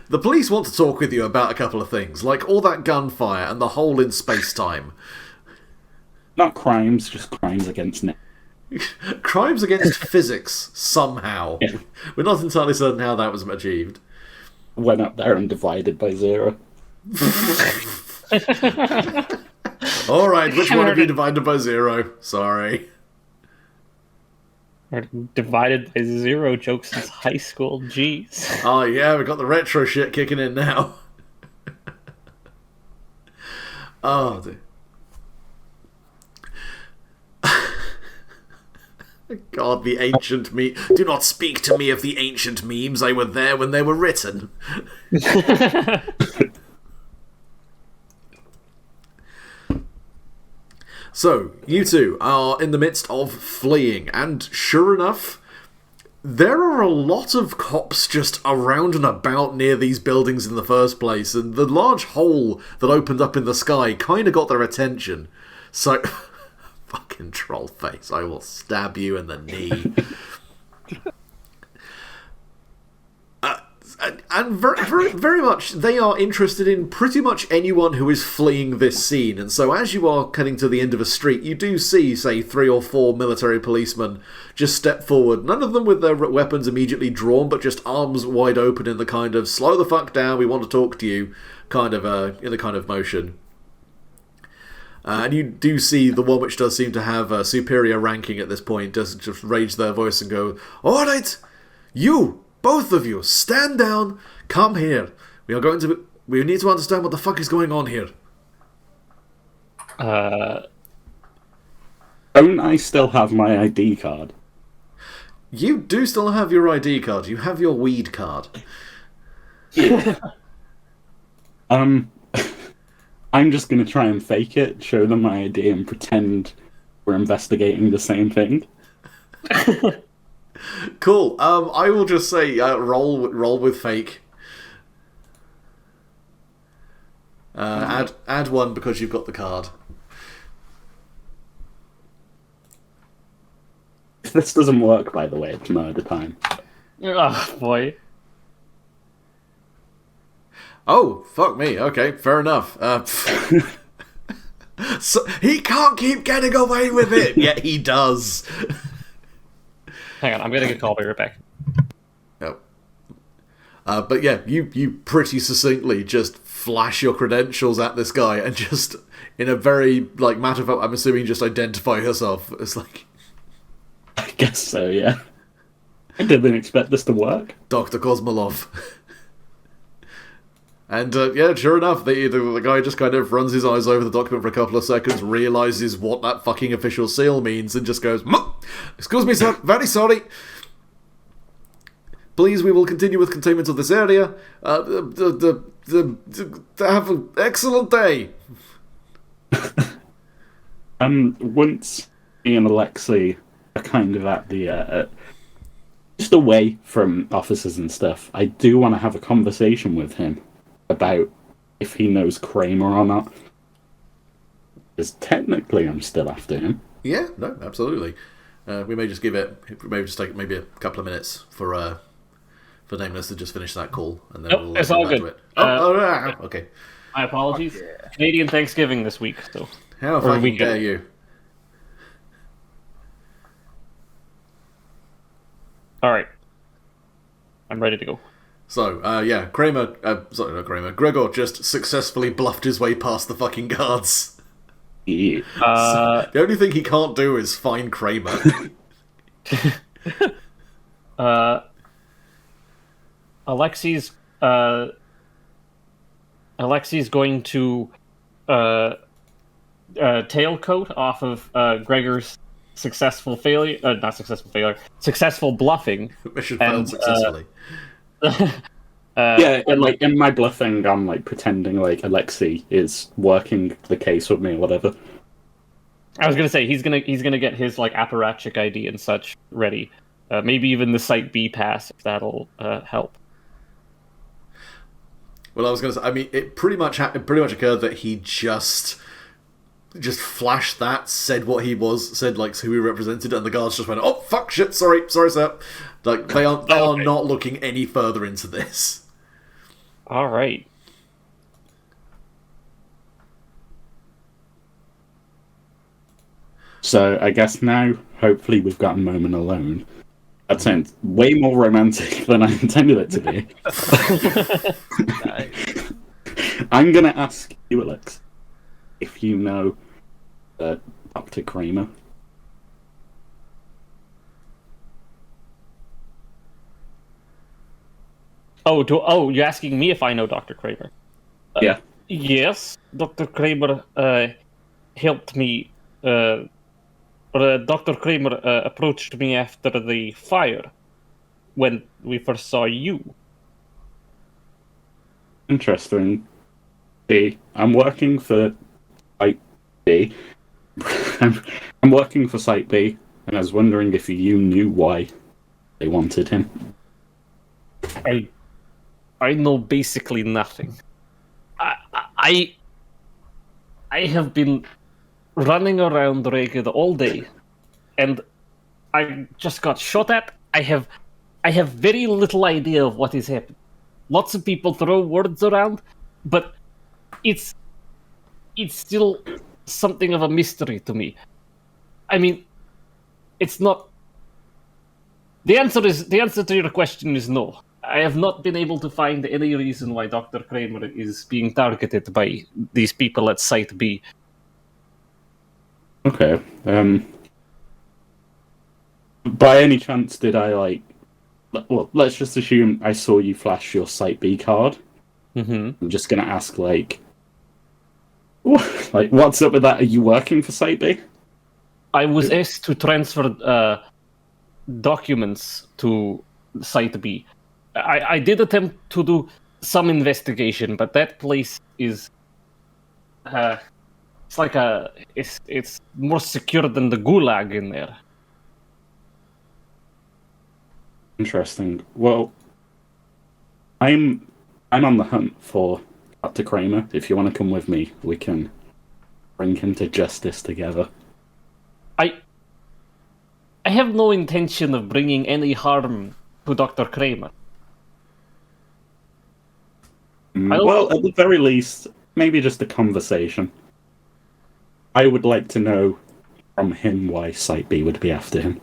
Speaker 1: The police want to talk with you about a couple of things, like all that gunfire and the hole in space-time.
Speaker 3: Not crimes, just crimes against nature.
Speaker 1: Crimes against physics, somehow.
Speaker 3: Yeah.
Speaker 1: We're not entirely certain how that was achieved.
Speaker 3: Went up there and divided by 0.
Speaker 1: Alright, which one of you divided by 0? Sorry.
Speaker 5: Or divided by 0 jokes since high school. Jeez.
Speaker 1: Oh yeah, we got the retro shit kicking in now. Oh, dear. God, the ancient Do not speak to me of the ancient memes. I were there when they were written. So, you two are in the midst of fleeing, and sure enough, there are a lot of cops just around and about near these buildings in the first place, and the large hole that opened up in the sky kind of got their attention. So, fucking troll face, I will stab you in the knee. And very much, they are interested in pretty much anyone who is fleeing this scene. And so as you are cutting to the end of a street, you do see, say, 3 or 4 military policemen just step forward. None of them with their weapons immediately drawn, but just arms wide open in the kind of, slow the fuck down, we want to talk to you, kind of, in a kind of motion. And you do see the one which does seem to have a superior ranking at this point, does just raise their voice and go, "Alright, you! Both of you, stand down, come here. We need to understand what the fuck is going on here."
Speaker 3: Don't I still have my ID card?
Speaker 1: You do still have your ID card. You have your weed card.
Speaker 3: I'm just gonna try and fake it, show them my ID, and pretend we're investigating the same thing.
Speaker 1: Cool. I will just say roll with fake. Add 1 because you've got the card.
Speaker 3: If this doesn't work, by the way, it's murder time.
Speaker 5: Oh, boy.
Speaker 1: Oh, fuck me. Okay, fair enough. So, he can't keep getting away with it, yet he does.
Speaker 5: Hang on, I'm getting a call. Be right back.
Speaker 1: Oh. But yeah, you pretty succinctly just flash your credentials at this guy and just, in a very, like, matter of fact, I'm assuming just identify yourself. It's like...
Speaker 3: I guess so, yeah. I didn't expect this to work.
Speaker 1: Dr. Kosmolov. And yeah, sure enough, the guy just kind of runs his eyes over the document for a couple of seconds, realises what that fucking official seal means, and just goes, "Excuse me, sir, very sorry. Please, we will continue with containment of this area. Have an excellent day."
Speaker 3: Once me and Alexei are kind of at the just away from officers and stuff, I do want to have a conversation with him about if he knows Kramer or not. Because technically I'm still after him.
Speaker 1: Yeah, no, absolutely. We may just take maybe a couple of minutes for Nameless to just finish that call, and then we'll
Speaker 5: it's
Speaker 1: get
Speaker 5: all
Speaker 1: back
Speaker 5: good.
Speaker 1: to it. Okay.
Speaker 5: My apologies.
Speaker 4: Yeah.
Speaker 5: Canadian Thanksgiving this week, so...
Speaker 1: How fucking dare you?
Speaker 5: Alright. I'm ready to go.
Speaker 1: So, yeah, Gregor just successfully bluffed his way past the fucking guards.
Speaker 3: Yeah.
Speaker 1: The only thing he can't do is find Kramer.
Speaker 5: Alexei's going to tailcoat off of Gregor's successful bluffing.
Speaker 1: Mission failed successfully.
Speaker 3: Yeah, and like in my bluffing, I'm like pretending like Alexei is working the case with me or whatever.
Speaker 5: I was gonna say he's gonna get his like apparatchik ID and such ready. Maybe even the Site B pass if that'll help.
Speaker 1: Well, I was gonna say, I mean, it pretty much occurred that he just flashed that, said what he was, said like who he represented, and the guards just went, "Oh fuck, shit, sorry, sir." Like they are not looking any further into this.
Speaker 5: All right.
Speaker 3: So I guess now, hopefully, we've got a moment alone. That sounds way more romantic than I intended it to be.
Speaker 4: Nice.
Speaker 3: I'm gonna ask you, Alex, if you know Dr. Kramer.
Speaker 5: You're asking me if I know Dr. Kramer?
Speaker 3: Yeah.
Speaker 5: Yes, Dr. Kramer helped me. Dr. Kramer approached me after the fire when we first saw you.
Speaker 3: Interesting. I'm working for Site B. I'm working for Site B, and I was wondering if you knew why they wanted him.
Speaker 5: I know basically nothing. I have been running around Ragged all day, and I just got shot at. I have very little idea of what is happening. Lots of people throw words around, but it's still something of a mystery to me. I mean, it's not. The answer to your question is no. I have not been able to find any reason why Dr. Kramer is being targeted by these people at Site B.
Speaker 3: Okay. By any chance, did I well, let's just assume I saw you flash your Site B card.
Speaker 5: Mm-hmm.
Speaker 3: I'm just gonna ask, what's up with that? Are you working for Site B?
Speaker 5: I was asked to transfer documents to Site B. I did attempt to do some investigation, but that place is it's more secure than the gulag in there.
Speaker 3: Interesting. Well, I'm on the hunt for Dr. Kramer. If you want to come with me, we can bring him to justice together.
Speaker 5: I have no intention of bringing any harm to Dr. Kramer.
Speaker 3: Well, at the very least, maybe just a conversation. I would like to know from him why Site B would be after him.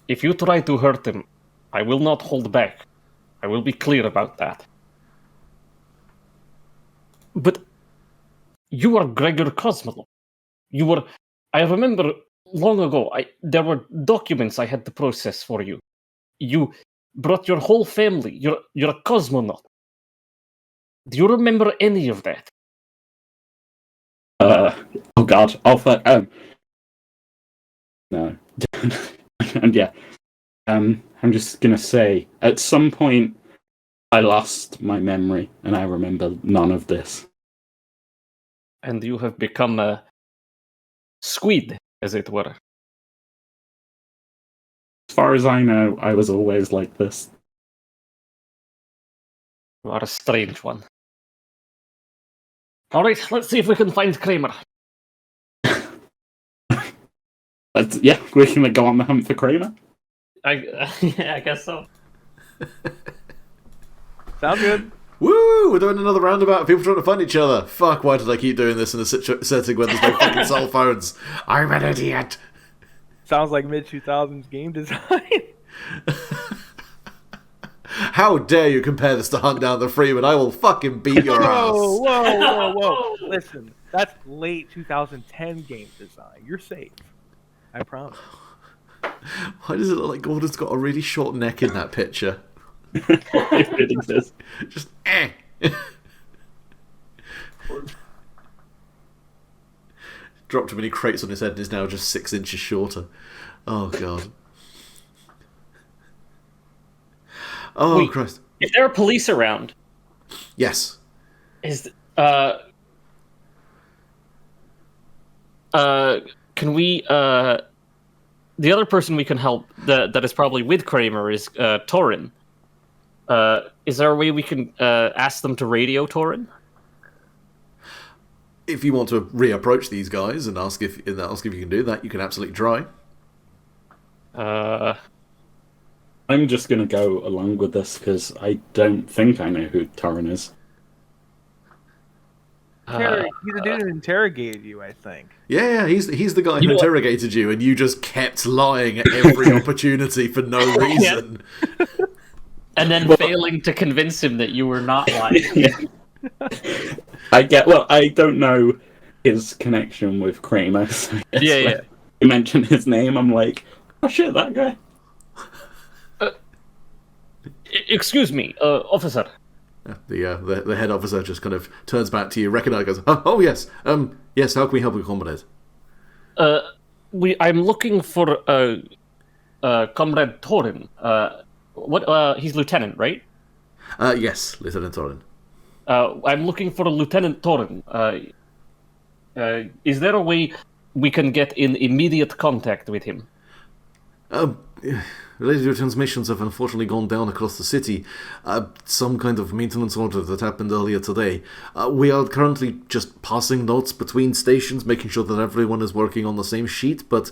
Speaker 5: If you try to hurt him, I will not hold back. I will be clear about that. But you are Gregor Kozmolov. I remember long ago, there were documents I had to process for you. You brought your whole family. You're a cosmonaut. Do you remember any of that?
Speaker 3: Oh God, no. And yeah, I'm just gonna say, at some point, I lost my memory, and I remember none of this.
Speaker 5: And you have become a squid, as it were.
Speaker 3: As far as I know, I was always like this.
Speaker 5: You are a strange one. All right, let's see if we can find Kramer.
Speaker 3: Yeah, we're gonna go on the hunt for Kramer.
Speaker 5: Yeah, I guess so.
Speaker 4: Sound good?
Speaker 1: Woo! We're doing another roundabout of people trying to find each other. Fuck, why did I keep doing this in a setting where there's no fucking cell phones? I'm an idiot.
Speaker 4: Sounds like mid-2000s game design.
Speaker 1: How dare you compare this to Hunt Down the Freeman? I will fucking beat your ass.
Speaker 4: Whoa. Listen, that's late 2010 game design. You're safe. I promise.
Speaker 1: Why does it look like Gordon's got a really short neck in that picture?
Speaker 3: It really does.
Speaker 1: Just Dropped too many crates on his head and is now just 6 inches shorter. Oh God. Oh
Speaker 5: Wait,
Speaker 1: Christ.
Speaker 5: If there are police around,
Speaker 1: Yes.
Speaker 5: can we the other person we can help that is probably with Kramer is Torin. Is there a way we can ask them to radio Torin?
Speaker 1: If you want to reapproach these guys and ask if you can do that, you can absolutely try.
Speaker 3: I'm just gonna go along with this because I don't think I know who Torrin is.
Speaker 4: He's the dude who interrogated you, I think.
Speaker 1: Yeah, he's the guy who
Speaker 5: know what?
Speaker 1: interrogated you, and you just kept lying at every opportunity for no reason.
Speaker 5: And then failing to convince him that you were not lying.
Speaker 3: I don't know his connection with Kramer. So
Speaker 5: Yeah.
Speaker 3: You mentioned his name, I'm like, oh shit, that guy.
Speaker 5: Excuse me, officer.
Speaker 1: The head officer just kind of turns back to you, recognizes, oh yes, yes, how can we help you, comrade?
Speaker 5: I'm looking for Comrade Torin. He's lieutenant, right?
Speaker 1: Yes, Lieutenant Torin.
Speaker 5: I'm looking for Lieutenant Torin. Is there a way we can get in immediate contact with him?
Speaker 1: Radio transmissions have unfortunately gone down across the city. Some kind of maintenance order that happened earlier today. We are currently just passing notes between stations, making sure that everyone is working on the same sheet, but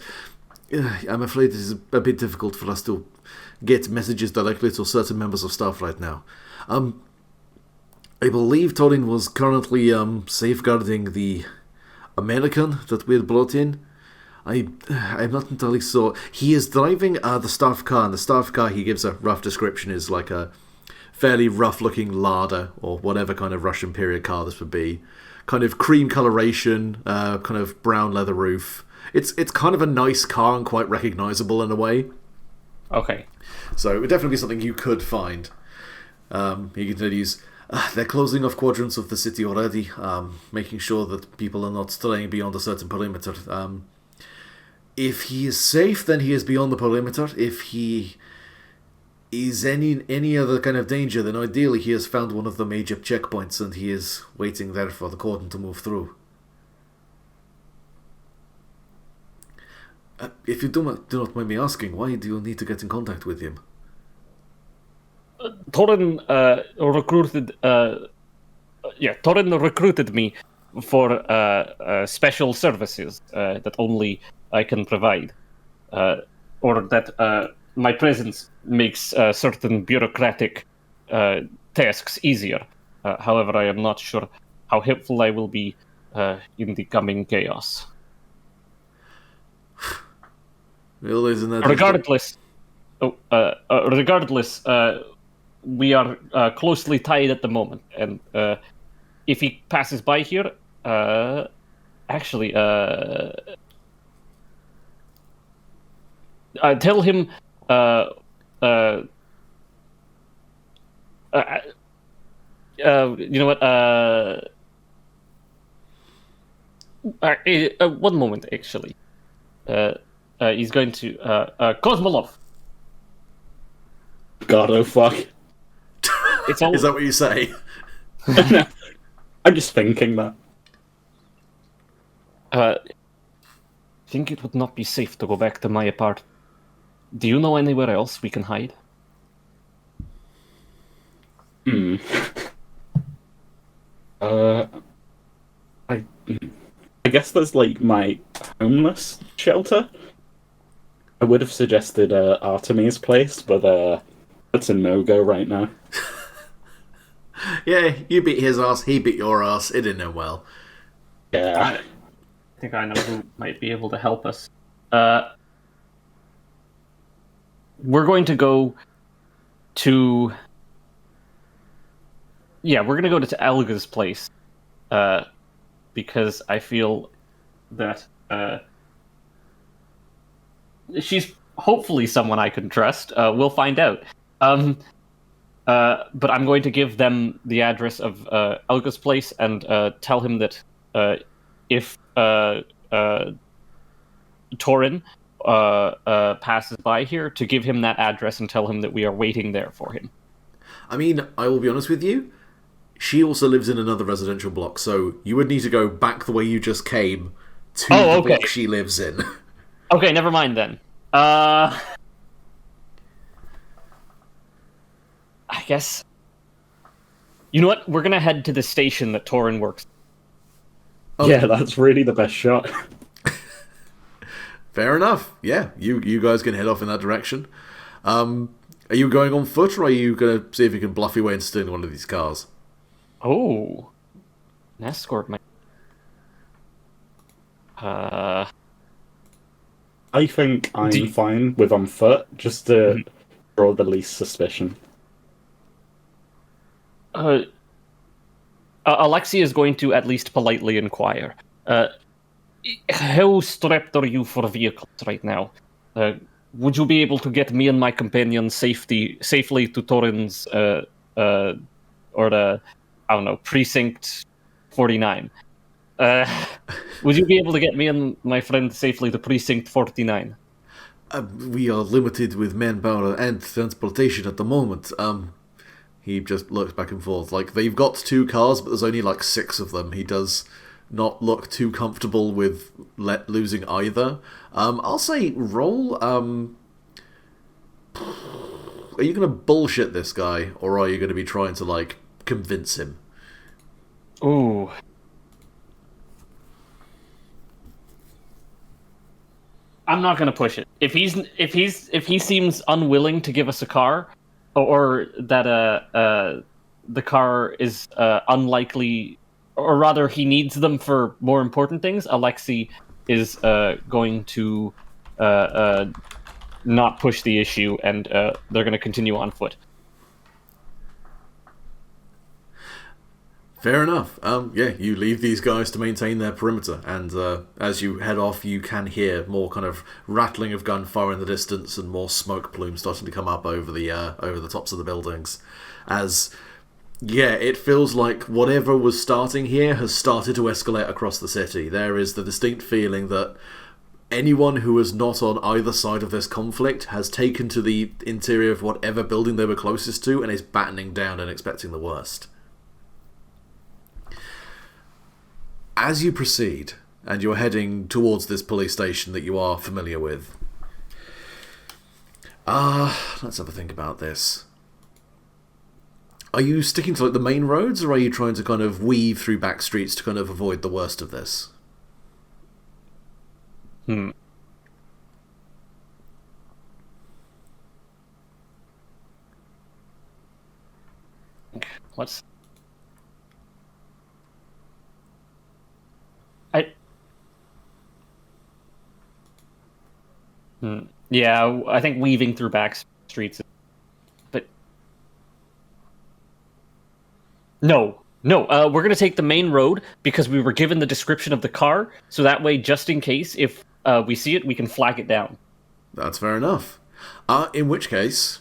Speaker 1: I'm afraid it is a bit difficult for us to get messages directly to certain members of staff right now. I believe Torin was currently safeguarding the American that we had brought in. I'm not entirely sure. He is driving the staff car, and the staff car, he gives a rough description, is like a fairly rough-looking Lada, or whatever kind of Russian period car this would be. Kind of cream coloration, kind of brown leather roof. It's kind of a nice car and quite recognisable in a way.
Speaker 5: Okay.
Speaker 1: So it would definitely be something you could find. He continues, they're closing off quadrants of the city already, making sure that people are not straying beyond a certain perimeter. If he is safe, then he is beyond the perimeter. If he is any other kind of danger, then ideally he has found one of the major checkpoints and he is waiting there for the cordon to move through. If you do not mind me asking, why do you need to get in contact with him?
Speaker 5: Torin recruited me for special services that only I can provide, or that my presence makes certain bureaucratic tasks easier. However, I am not sure how helpful I will be in the coming chaos.
Speaker 1: Well, isn't that
Speaker 5: Regardless, we are closely tied at the moment, and if he passes by here, tell him. You know what? One moment, actually. He's going to Kozmolov.
Speaker 3: God, oh fuck.
Speaker 5: It's all.
Speaker 1: Is that what you say?
Speaker 3: I'm just thinking that.
Speaker 5: I think it would not be safe to go back to my apartment. Do you know anywhere else we can hide?
Speaker 3: I guess there's like my homeless shelter. I would have suggested Artemis' place, but that's a no-go right now.
Speaker 1: Yeah, you beat his ass, he beat your ass. It didn't end well.
Speaker 3: Yeah.
Speaker 5: I think I know who might be able to help us. We're going to go to... Yeah, we're going to go to Elga's place. Because I feel that she's hopefully someone I can trust. We'll find out. But I'm going to give them the address of Elga's place and tell him that if Torin passes by here, to give him that address and tell him that we are waiting there for him.
Speaker 1: I mean, I will be honest with you. She also lives in another residential block, so you would need to go back the way you just came to the block she lives in.
Speaker 5: Okay, never mind then. I guess... You know what? We're gonna head to the station that Torin works.
Speaker 1: Okay.
Speaker 3: Yeah, that's really the best shot.
Speaker 1: Fair enough. Yeah, you guys can head off in that direction. Are you going on foot, or are you going to see if you can bluff your way into stealing one of these cars?
Speaker 5: Oh. An escort, man.
Speaker 3: I think I'm fine with on foot, just to draw the least suspicion.
Speaker 5: Alexei is going to at least politely inquire. How strapped are you for vehicles right now? would you be able to get me and my companion safely to Torrin's, or the, I don't know, Precinct 49? Would you be able to get me and my friend safely to Precinct 49?
Speaker 1: We are limited with manpower and transportation at the moment. He just looks back and forth. Like, they've got 2 cars, but there's only like 6 of them. He does not look too comfortable with losing either. I'll say roll. Are you going to bullshit this guy, or are you going to be trying to, like, convince him?
Speaker 5: Ooh. I'm not gonna push it. If he seems unwilling to give us a car, or that the car is unlikely, or rather he needs them for more important things, Alexei is going to not push the issue, and they're going to continue on foot.
Speaker 1: Fair enough. Yeah, you leave these guys to maintain their perimeter, and as you head off, you can hear more kind of rattling of gunfire in the distance and more smoke plumes starting to come up over the tops of the buildings. As, yeah, it feels like whatever was starting here has started to escalate across the city. There is the distinct feeling that anyone who was not on either side of this conflict has taken to the interior of whatever building they were closest to and is battening down and expecting the worst. As you proceed, and you're heading towards this police station that you are familiar with, let's have a think about this. Are you sticking to like the main roads, or are you trying to kind of weave through back streets to kind of avoid the worst of this?
Speaker 5: What's... Yeah, I think weaving through back streets, but no. We're gonna take the main road because we were given the description of the car, so that way, just in case, if we see it, we can flag it down.
Speaker 1: That's fair enough. In which case,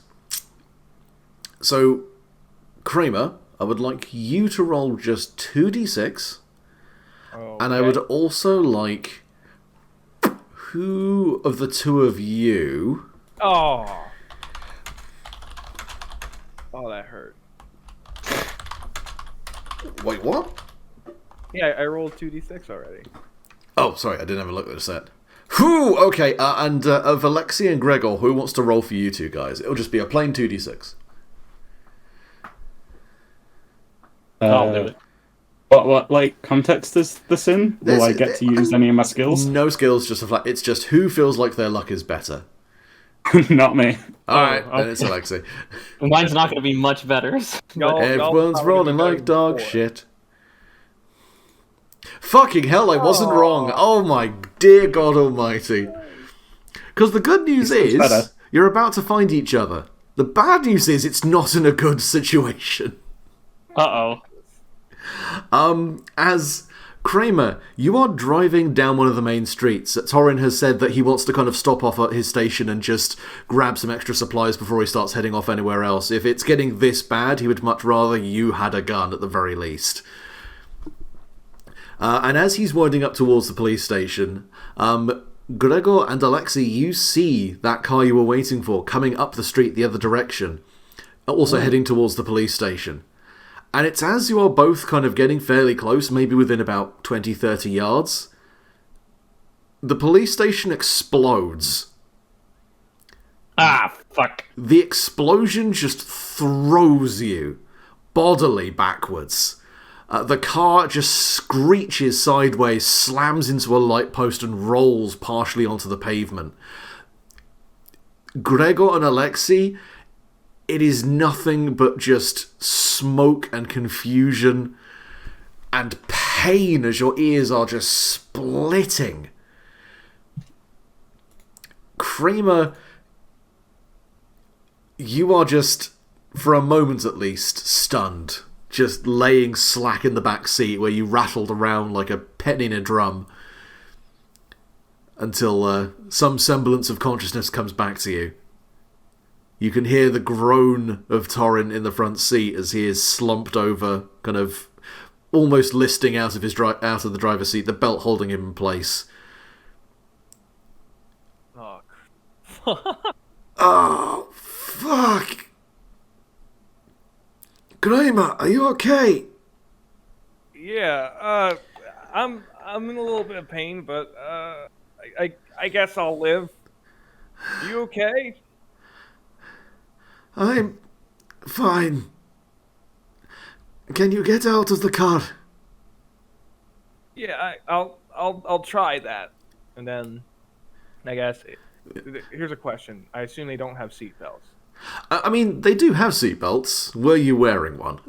Speaker 1: so Kramer, I would like you to roll just 2d6,
Speaker 4: Okay.
Speaker 1: and I would also like, who of the two of you...
Speaker 4: Oh, that hurt.
Speaker 1: Wait, what?
Speaker 4: Yeah, I rolled 2d6 already.
Speaker 1: Oh, sorry, I didn't have a look at the set. Whew, okay, and of Alexei and Gregor, who wants to roll for you two guys? It'll just be a plain 2d6.
Speaker 5: I'll do it.
Speaker 3: What like context is this in? Will I get to use any of my skills?
Speaker 1: No skills, just it's just who feels like their luck is better.
Speaker 3: Not me.
Speaker 1: Alright,
Speaker 5: okay.
Speaker 1: then it's Alexei.
Speaker 5: Mine's not going to be much better.
Speaker 1: Everyone's rolling like dog shit. Fucking hell, I wasn't wrong. Oh my dear God almighty. Because the good news is,
Speaker 3: better.
Speaker 1: you're about to find each other. The bad news is, it's not in a good situation.
Speaker 5: Uh-oh.
Speaker 1: As Kramer, you are driving down one of the main streets. Torrin has said that he wants to kind of stop off at his station and just grab some extra supplies before he starts heading off anywhere else. If it's getting this bad, he would much rather you had a gun at the very least. And as he's winding up towards the police station, Gregor and Alexei, you see that car you were waiting for coming up the street the other direction, also heading towards the police station. And it's as you are both kind of getting fairly close, maybe within about 20-30 yards, the police station explodes.
Speaker 5: Ah, fuck.
Speaker 1: The explosion just throws you bodily backwards. The car just screeches sideways, slams into a light post and rolls partially onto the pavement. Gregor and Alexei, it is nothing but just smoke and confusion and pain as your ears are just splitting. Kramer, you are just, for a moment at least, stunned. Just laying slack in the back seat where you rattled around like a penny in a drum. until some semblance of consciousness comes back to you. You can hear the groan of Torrin in the front seat as he is slumped over, kind of almost listing out of the driver's seat, the belt holding him in place.
Speaker 4: Oh,
Speaker 1: Oh, fuck! Kramer, are you okay?
Speaker 4: yeah. I'm in a little bit of pain, but I guess I'll live. You okay?
Speaker 1: I'm fine. Can you get out of the car?
Speaker 4: Yeah, I'll try that. And then, I guess here's a question. I assume they don't have seatbelts.
Speaker 1: I mean, they do have seatbelts. Were you wearing one?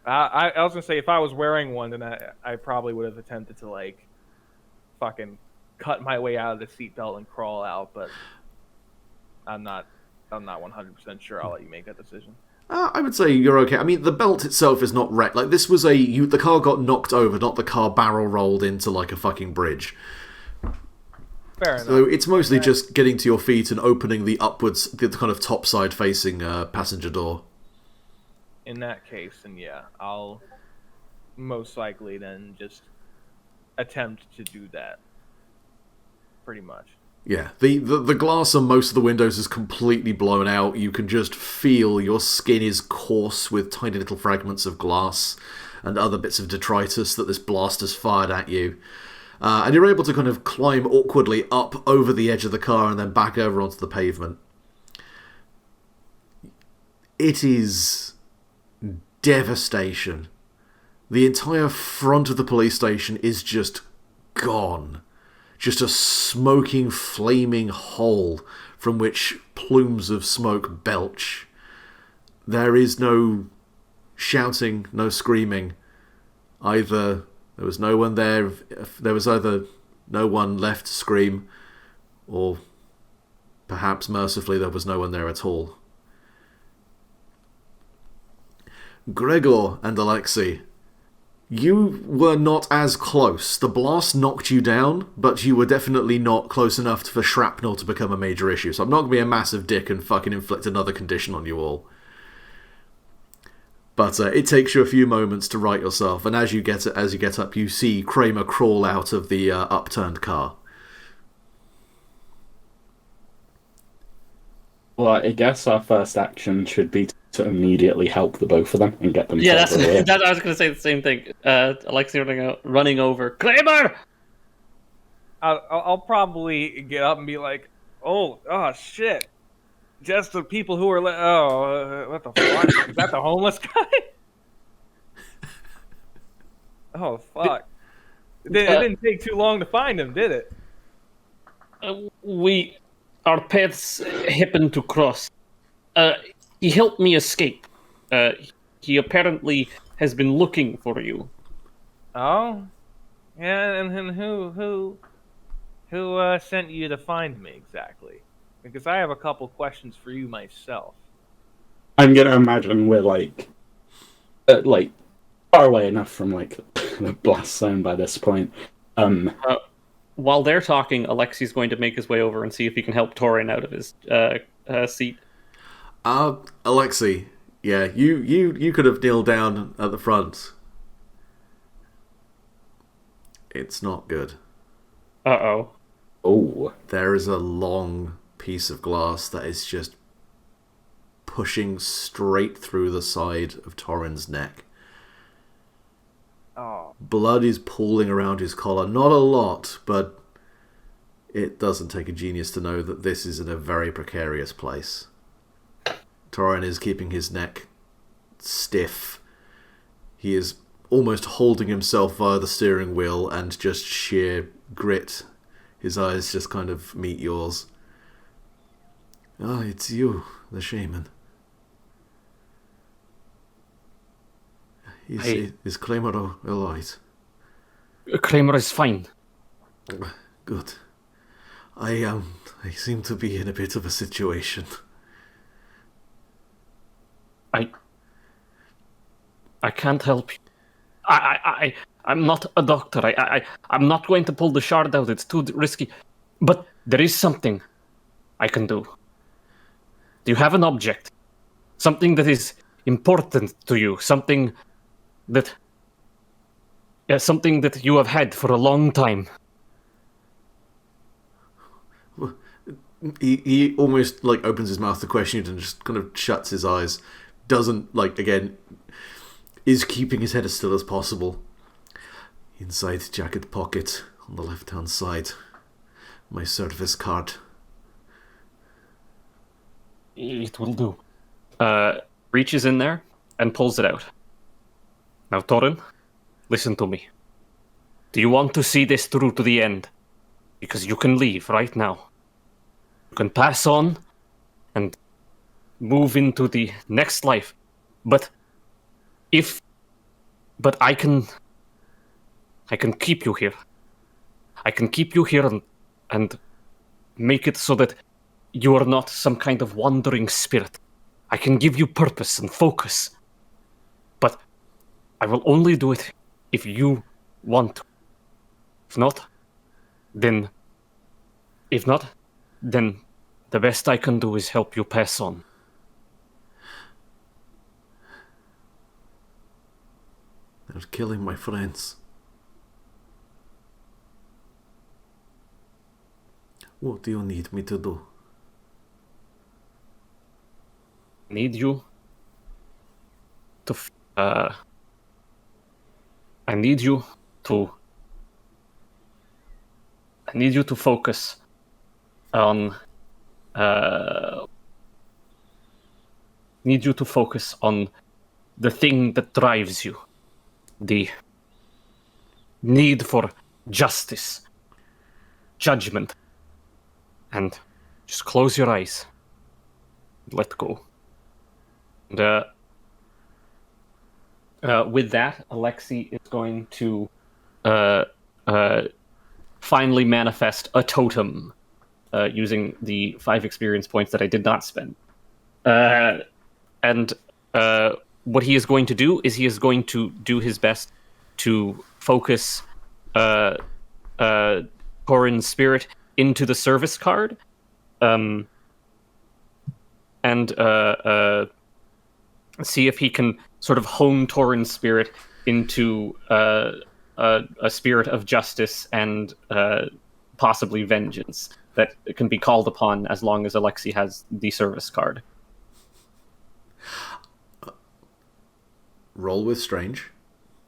Speaker 4: I was gonna say if I was wearing one, then I probably would have attempted to like, fucking cut my way out of the seatbelt and crawl out. But I'm not 100% sure. I'll let you make that decision.
Speaker 1: I would say you're okay. I mean, the belt itself is not wrecked. Like, this was the car got knocked over, not the car barrel rolled into, like, a fucking bridge.
Speaker 4: Fair enough.
Speaker 1: So it's mostly just getting to your feet and opening the upwards, the kind of topside facing passenger door.
Speaker 4: In that case, then yeah, I'll most likely then just attempt to do that. Pretty much.
Speaker 1: Yeah, the glass on most of the windows is completely blown out. You can just feel your skin is coarse with tiny little fragments of glass and other bits of detritus that this blast has fired at you. And you're able to kind of climb awkwardly up over the edge of the car and then back over onto the pavement. It is devastation. The entire front of the police station is just gone. Just a smoking, flaming hole from which plumes of smoke belch. There is no shouting, no screaming. There was no one there. There was either no one left to scream, or perhaps mercifully there was no one there at all. Gregor and Alexei, you were not as close. The blast knocked you down, but you were definitely not close enough for shrapnel to become a major issue. So I'm not going to be a massive dick and fucking inflict another condition on you all. But it takes you a few moments to right yourself, and as you get up, you see Kramer crawl out of the upturned car.
Speaker 3: Well, I guess our first action should be to immediately help the both of them and get them.
Speaker 5: Yeah,
Speaker 3: further away.
Speaker 5: I was going to say the same thing. Alexei running over. Kramer!
Speaker 4: I'll probably get up and be like, oh shit. Just the people who are what the fuck? Is that the homeless guy? Oh fuck! It didn't take too long to find him, did it?
Speaker 5: Our paths happened to cross. He helped me escape. He apparently has been looking for you.
Speaker 4: Oh, yeah, and who sent you to find me exactly? Because I have a couple questions for you myself.
Speaker 3: I'm gonna imagine we're like far away enough from like the blast zone by this point.
Speaker 5: While they're talking, Alexei's going to make his way over and see if he can help Torin out of his seat.
Speaker 1: Alexei, yeah, you could have kneeled down at the front. It's not good.
Speaker 5: Uh-oh.
Speaker 3: Oh.
Speaker 1: There is a long piece of glass that is just pushing straight through the side of Torin's neck.
Speaker 4: Oh.
Speaker 1: Blood is pooling around his collar. Not a lot, but it doesn't take a genius to know that this is in a very precarious place. Torin is keeping his neck stiff. He is almost holding himself via the steering wheel and just sheer grit. His eyes just kind of meet yours. Ah, it's you, the shaman. Is Kramer alright?
Speaker 5: Kramer is fine.
Speaker 1: Good. I seem to be in a bit of a situation. I
Speaker 5: can't help you. I I'm not a doctor. I'm not going to pull the shard out. It's too risky. But there is something I can do. Do you have an object? Something that is important to you? Something that you have had for a long time?
Speaker 1: He almost like opens his mouth to question it and just kind of shuts his eyes. Doesn't again. Is keeping his head as still as possible. Inside jacket pocket on the left hand side. My service card.
Speaker 5: It will do. Reaches in there and pulls it out. Now, Torin, listen to me. Do you want to see this through to the end? Because you can leave right now. You can pass on and move into the next life. But I can keep you here. I can keep you here and make it so that you are not some kind of wandering spirit. I can give you purpose and focus. But I will only do it if you want to. If not, then the best I can do is help you pass on.
Speaker 1: They're killing my friends. What do you need me to do?
Speaker 5: Need you to I need you to focus on the thing that drives you. The need for justice, judgment, and just close your eyes. Let go. And with that, Alexei is going to finally manifest a totem using the 5 experience points that I did not spend. And what he is going to do is he is going to do his best to focus Corin's spirit into the service card, and see if he can sort of hone Torin's spirit into a spirit of justice and possibly vengeance that can be called upon as long as Alexei has the service card.
Speaker 1: Roll with strange.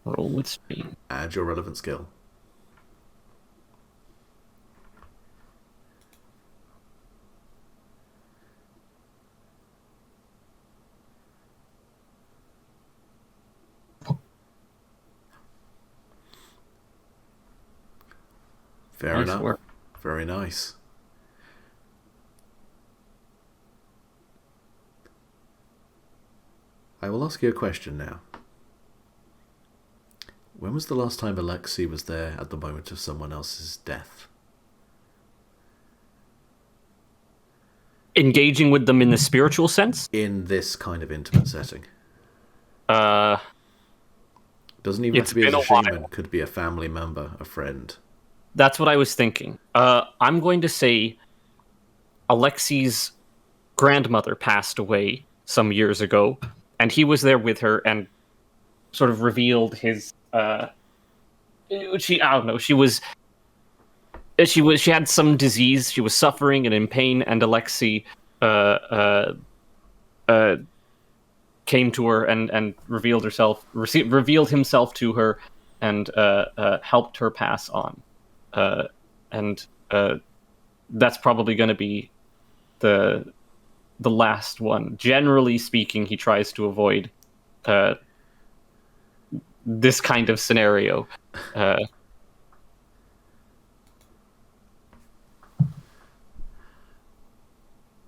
Speaker 5: Roll with strange.
Speaker 1: Add your relevant skill. Fair
Speaker 5: Nice
Speaker 1: enough.
Speaker 5: work.
Speaker 1: Very nice. I will ask you a question now. When was the last time Alexei was there at the moment of someone else's death?
Speaker 5: Engaging with them in the spiritual sense?
Speaker 1: In this kind of intimate setting?
Speaker 5: Uh,
Speaker 1: Doesn't even have
Speaker 5: it's
Speaker 1: to be as
Speaker 5: been
Speaker 1: a
Speaker 5: a while.
Speaker 1: shaman. Could be a family member, a friend.
Speaker 5: That's what I was thinking. I'm going to say Alexei's grandmother passed away some years ago, and he was there with her and sort of revealed his she had some disease, she was suffering and in pain, and Alexei came to her and revealed himself to her and helped her pass on. And that's probably going to be the last one. Generally speaking, he tries to avoid this kind of scenario.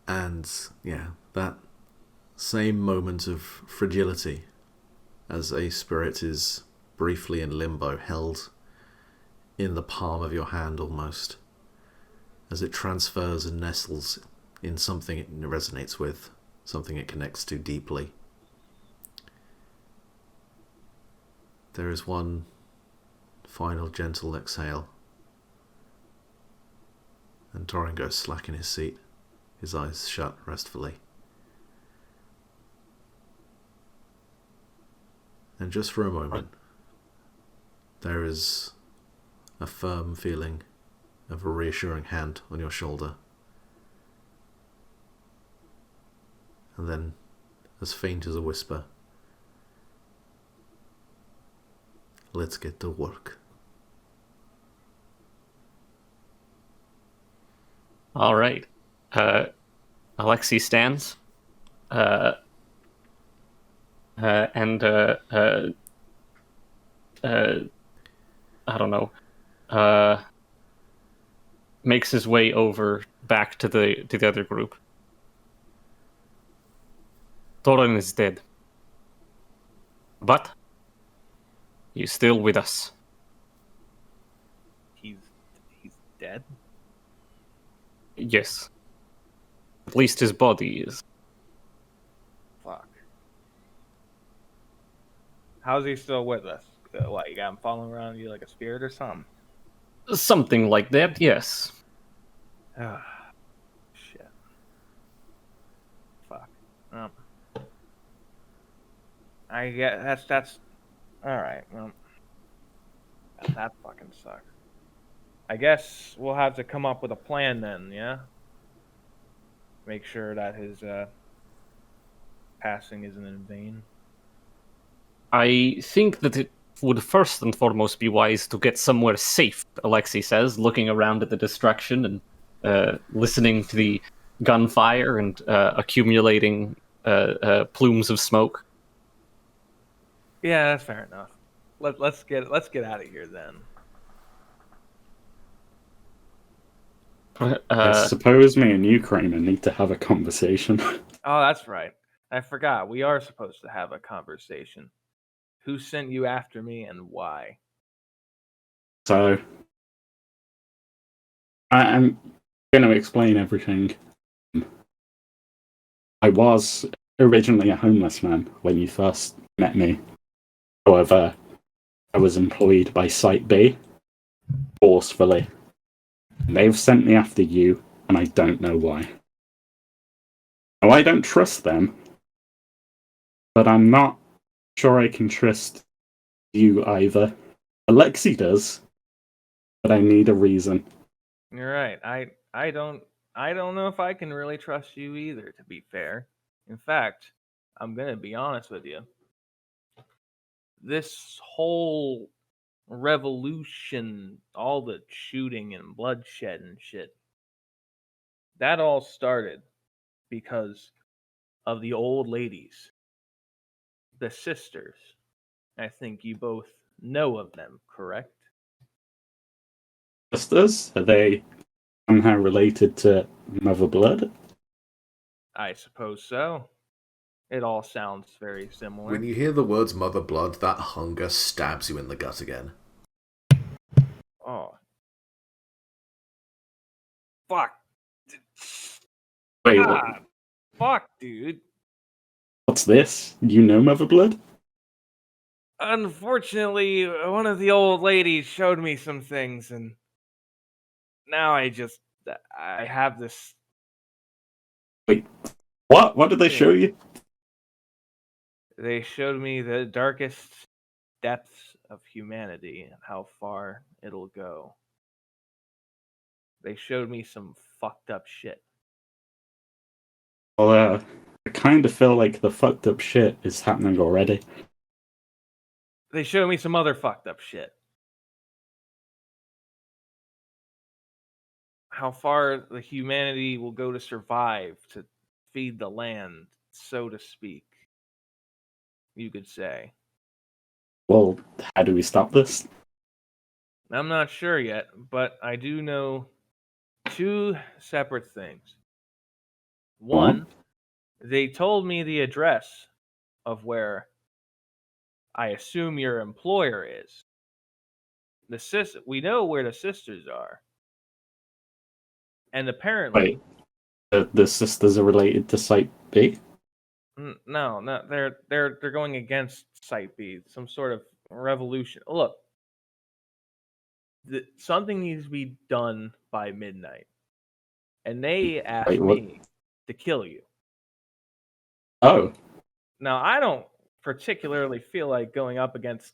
Speaker 1: And yeah, that same moment of fragility as a spirit is briefly in limbo, held in the palm of your hand almost, as it transfers and nestles in something it resonates with, something it connects to deeply. There is one final gentle exhale. And Torin goes slack in his seat, his eyes shut restfully. And just for a moment, there is a firm feeling of a reassuring hand on your shoulder. And then, as faint as a whisper, let's get to work.
Speaker 5: All right. Alexei stands. And I don't know. Makes his way over back to the other group. Thorin is dead, but he's still with us.
Speaker 4: He's dead.
Speaker 5: Yes. At least his body is.
Speaker 4: Fuck. How's he still with us? What, you got him following around you like a spirit or something?
Speaker 5: Something like that, yes.
Speaker 4: Ah, shit. Fuck. I get that's all right. Well, that fucking sucks. I guess we'll have to come up with a plan then. Yeah. Make sure that his passing isn't in vain.
Speaker 5: I think that it would first and foremost be wise to get somewhere safe, Alexei says, looking around at the destruction and listening to the gunfire and accumulating plumes of smoke.
Speaker 4: Yeah, that's fair enough. Let's get out of here then.
Speaker 3: I suppose me and you, Kramer, need to have a conversation.
Speaker 4: Oh, that's right. I forgot. We are supposed to have a conversation. Who sent you after me and why?
Speaker 3: So, I'm going to explain everything. I was originally a homeless man when you first met me. However, I was employed by Site B forcefully. They've sent me after you, and I don't know why. Now, I don't trust them, but I'm not sure I can trust you either. Alexei does, but I need a reason.
Speaker 4: You're right. I don't know if I can really trust you either, to be fair. In fact, I'm gonna be honest with you. This whole revolution, all the shooting and bloodshed and shit, that all started because of the old ladies, the sisters. I think you both know of them, correct?
Speaker 3: Sisters? Are they somehow related to Mother Blood?
Speaker 4: I suppose so. It all sounds very similar.
Speaker 1: When you hear the words Mother Blood, that hunger stabs you in the gut again.
Speaker 4: Oh. Fuck.
Speaker 3: Wait,
Speaker 4: God. Fuck, dude.
Speaker 3: what's this? You know Mother Blood?
Speaker 4: Unfortunately, one of the old ladies showed me some things, and now I have this.
Speaker 3: Wait, what? What did they show you?
Speaker 4: They showed me the darkest depths of humanity and how far it'll go. They showed me some fucked up shit.
Speaker 3: Well, I kind of feel like the fucked up shit is happening already.
Speaker 4: They showed me some other fucked up shit. How far the humanity will go to survive, to feed the land, so to speak. You could say.
Speaker 3: Well, how do we stop this?
Speaker 4: I'm not sure yet, but I do know two separate things. One, they told me the address of where I assume your employer is. We know where the sisters are. And apparently
Speaker 3: Wait, the sisters are related to Site B?
Speaker 4: no, they're going against Site B, some sort of revolution. Look, something needs to be done by midnight, and they asked
Speaker 3: Wait, what?
Speaker 4: me to kill you.
Speaker 3: Oh,
Speaker 4: Now, I don't particularly feel like going up against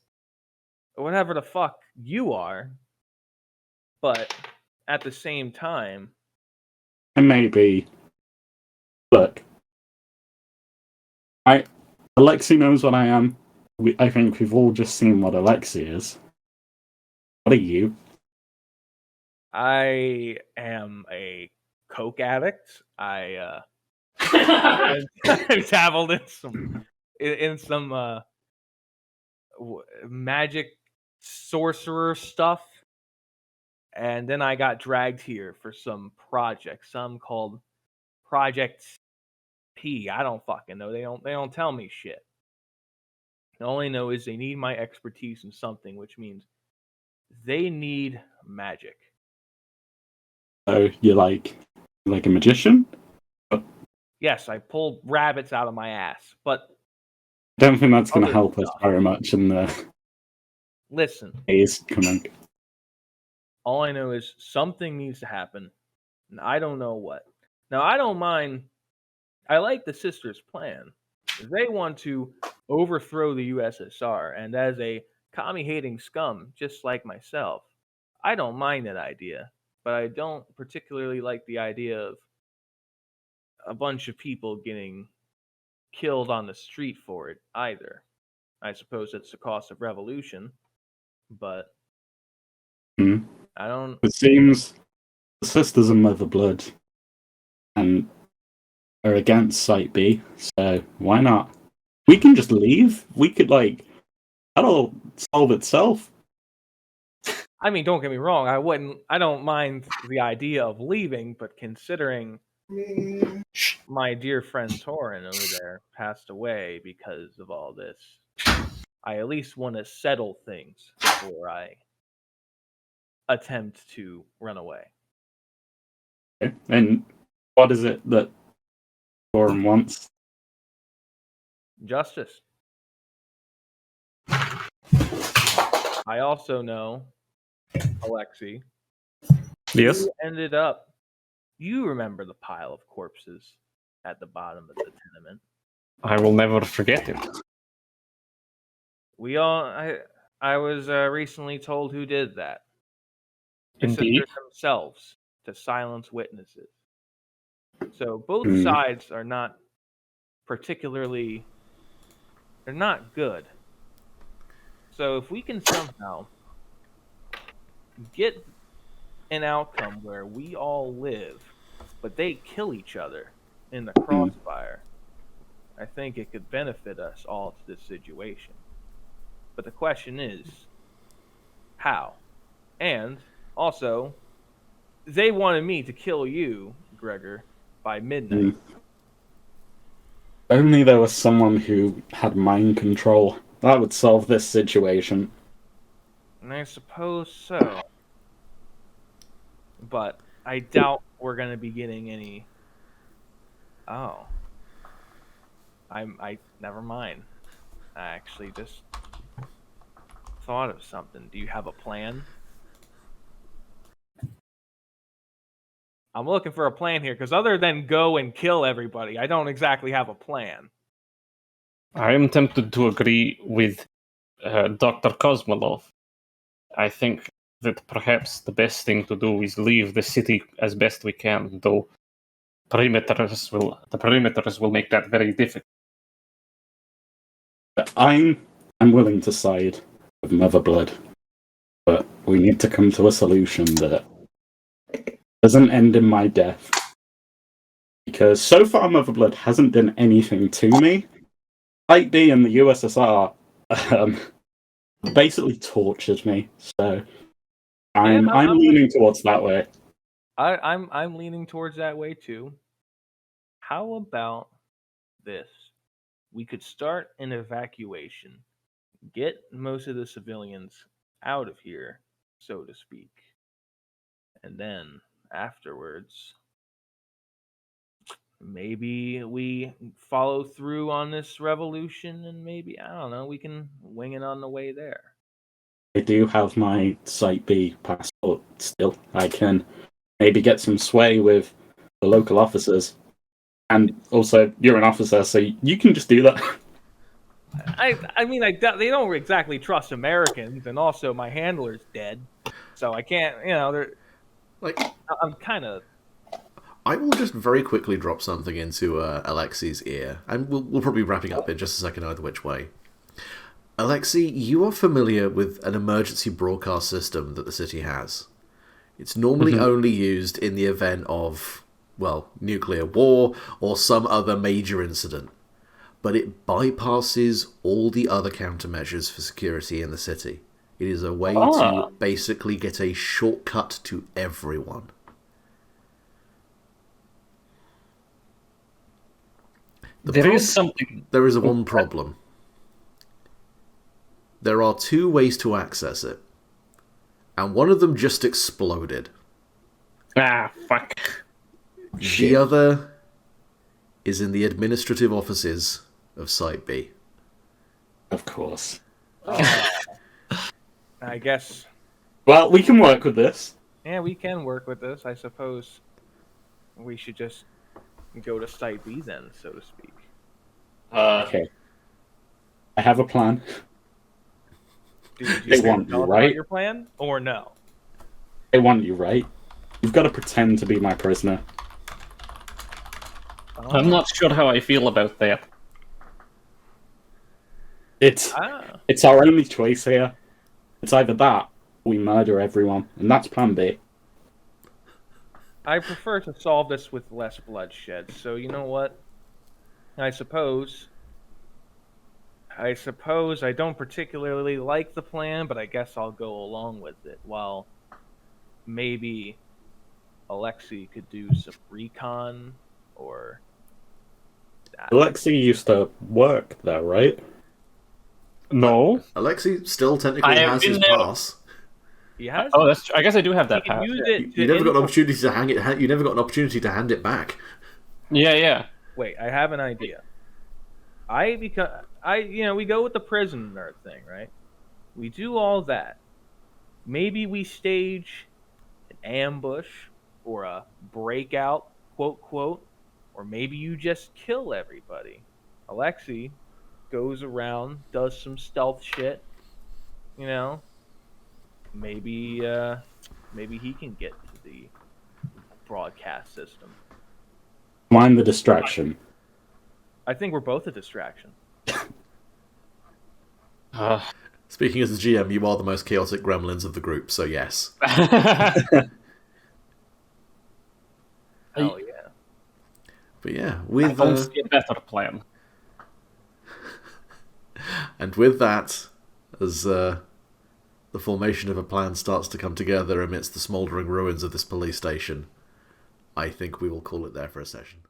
Speaker 4: whatever the fuck you are, but at the same time,
Speaker 3: and maybe. Look, Alexi knows what I am. I think we've all just seen what Alexi is. What are you?
Speaker 4: I am a coke addict. I dabbled in some magic sorcerer stuff, and then I got dragged here for some project, some called Project P. I don't fucking know. They don't tell me shit. All I know is they need my expertise in something, which means they need magic.
Speaker 3: So you're like a magician?
Speaker 4: Yes, I pulled rabbits out of my ass, but
Speaker 3: I don't think that's going to
Speaker 4: Other
Speaker 3: help us
Speaker 4: stuff.
Speaker 3: very much in the
Speaker 4: listen,
Speaker 3: days coming.
Speaker 4: all I know is something needs to happen, and I don't know what. Now, I don't mind. I like the sisters' plan. They want to overthrow the USSR, and as a commie-hating scum, just like myself, I don't mind that idea, but I don't particularly like the idea of a bunch of people getting killed on the street for it either. I suppose it's the cost of revolution, but
Speaker 3: Hmm.
Speaker 4: I don't.
Speaker 3: It seems the sisters are mother blood and are against Site B, so why not? We can just leave. We could that'll solve itself.
Speaker 4: I mean, don't get me wrong. I don't mind the idea of leaving, but considering my dear friend Torin over there passed away because of all this, I at least want to settle things before I attempt to run away.
Speaker 3: Okay. And what is it that Thorin wants?
Speaker 4: Justice. I also know, Alexi,
Speaker 5: Yes,
Speaker 4: you ended up. You remember the pile of corpses at the bottom of the tenement.
Speaker 5: I will never forget it.
Speaker 4: I was recently told who did that. The
Speaker 5: Indeed.
Speaker 4: sisters themselves to silence witnesses. So both
Speaker 3: Hmm.
Speaker 4: sides are not they're not good. So if we can somehow get an outcome where we all live, but they kill each other in the crossfire, I think it could benefit us all to this situation. But the question is, how? And also, they wanted me to kill you, Gregor, by midnight.
Speaker 3: Only there was someone who had mind control. That would solve this situation.
Speaker 4: And I suppose so. But I doubt we're going to be getting any. Oh. I never mind. I actually just thought of something. Do you have a plan? I'm looking for a plan here because other than go and kill everybody, I don't exactly have a plan.
Speaker 5: I am tempted to agree with Dr. Kosmolov. I think that perhaps the best thing to do is leave the city as best we can, though the perimeters will make that very difficult.
Speaker 3: But I'm willing to side with Mother Blood, but we need to come to a solution that doesn't end in my death. Because so far, Mother Blood hasn't done anything to me. Site B and the USSR basically tortured me, so I'm leaning towards that way.
Speaker 4: I'm leaning towards that way too. How about this? We could start an evacuation, get most of the civilians out of here, so to speak. And then afterwards, maybe we follow through on this revolution and maybe, I don't know, we can wing it on the way there.
Speaker 3: I do have my Site B passport still. I can maybe get some sway with the local officers. And also, you're an officer, so you can just do that.
Speaker 4: I mean, they don't exactly trust Americans, and also my handler's dead, so I can't.
Speaker 1: Like,
Speaker 4: I'm kind of.
Speaker 1: I will just very quickly drop something into Alexi's ear, and we'll probably be wrapping up in just a second either which way. Alexi, you are familiar with an emergency broadcast system that the city has. It's normally only used in the event of, well, nuclear war or some other major incident, but it bypasses all the other countermeasures for security in the city. It is a way to basically get a shortcut to everyone.
Speaker 5: There is something.
Speaker 1: There is one problem. There are two ways to access it, and one of them just exploded.
Speaker 5: Ah, fuck.
Speaker 1: The other is in the administrative offices of Site B.
Speaker 3: Of course.
Speaker 4: I guess.
Speaker 3: Well, we can work with this.
Speaker 4: Yeah, we can work with this. I suppose we should just go to Site B then, so to speak.
Speaker 3: Okay. I have a plan.
Speaker 4: Did
Speaker 3: They
Speaker 4: you
Speaker 3: want
Speaker 4: tell
Speaker 3: you,
Speaker 4: us
Speaker 3: right?
Speaker 4: about your plan, or no?
Speaker 3: They want you, right? You've got to pretend to be my prisoner.
Speaker 5: I'm not sure how I feel about that.
Speaker 3: It's our only choice here. It's either that, or we murder everyone, and that's plan B.
Speaker 4: I prefer to solve this with less bloodshed. So you know what? I suppose I don't particularly like the plan, but I guess I'll go along with it. While maybe Alexi could do some recon, or
Speaker 3: Alexi used to work there, right?
Speaker 5: No.
Speaker 1: Alexi still technically has his pass.
Speaker 4: he has.
Speaker 5: Oh, that's. I guess I do have that
Speaker 4: He can
Speaker 5: pass.
Speaker 4: use
Speaker 5: Yeah.
Speaker 4: it to
Speaker 1: You never got an
Speaker 4: infil-
Speaker 1: opportunity to hang it. You never got an opportunity to hand it back.
Speaker 5: Yeah.
Speaker 4: Wait, I have an idea. We go with the prisoner thing, right? We do all that. Maybe we stage an ambush or a breakout, quote, quote, or maybe you just kill everybody. Alexi goes around, does some stealth shit, maybe he can get to the broadcast system.
Speaker 3: Mind the distraction.
Speaker 4: I think we're both a distraction.
Speaker 1: Speaking as the GM, you are the most chaotic gremlins of the group, so yes.
Speaker 4: Hell yeah.
Speaker 1: But yeah,
Speaker 5: I
Speaker 1: with
Speaker 5: don't see a better plan.
Speaker 1: and with that, as the formation of a plan starts to come together amidst the smouldering ruins of this police station, I think we will call it there for a session.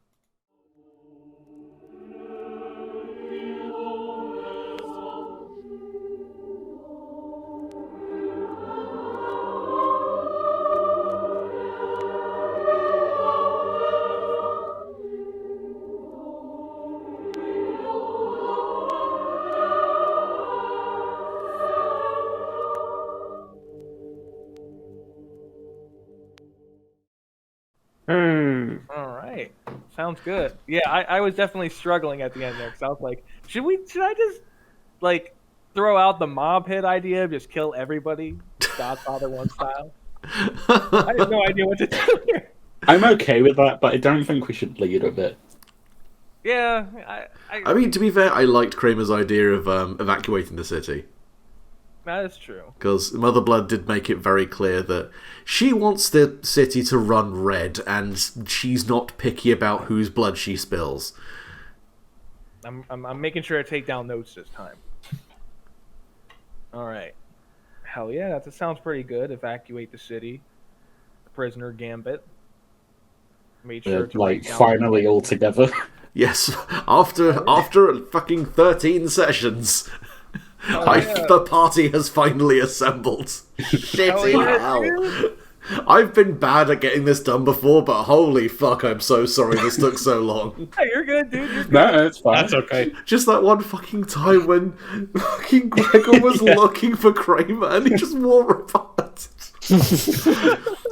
Speaker 4: All right. Sounds good. Yeah, I was definitely struggling at the end there because I was like, should I just throw out the mob hit idea of just kill everybody, Godfather 1 style? I have no idea what to do here.
Speaker 3: I'm okay with that, but I don't think we should lead with it.
Speaker 4: Yeah,
Speaker 1: I mean, to be fair, I liked Kramer's idea of evacuating the city.
Speaker 4: that is true.
Speaker 1: Because Mother Blood did make it very clear that she wants the city to run red, and she's not picky about whose blood she spills.
Speaker 4: I'm making sure I take down notes this time. All right. Hell yeah, that sounds pretty good. Evacuate the city. The prisoner gambit. Made sure to write down
Speaker 3: Finally all together.
Speaker 1: Yes, after fucking 13 sessions,
Speaker 4: Oh, yeah.
Speaker 1: the party has finally assembled. Shitty
Speaker 4: Hell yeah,
Speaker 1: hell.
Speaker 4: dude.
Speaker 1: I've been bad at getting this done before, but holy fuck, I'm so sorry this took so long.
Speaker 4: Hey, you're good, dude. You're good.
Speaker 3: No, it's fine.
Speaker 5: That's okay.
Speaker 1: Just that one fucking time when fucking Gregor was looking for Kramer and he just wore apart.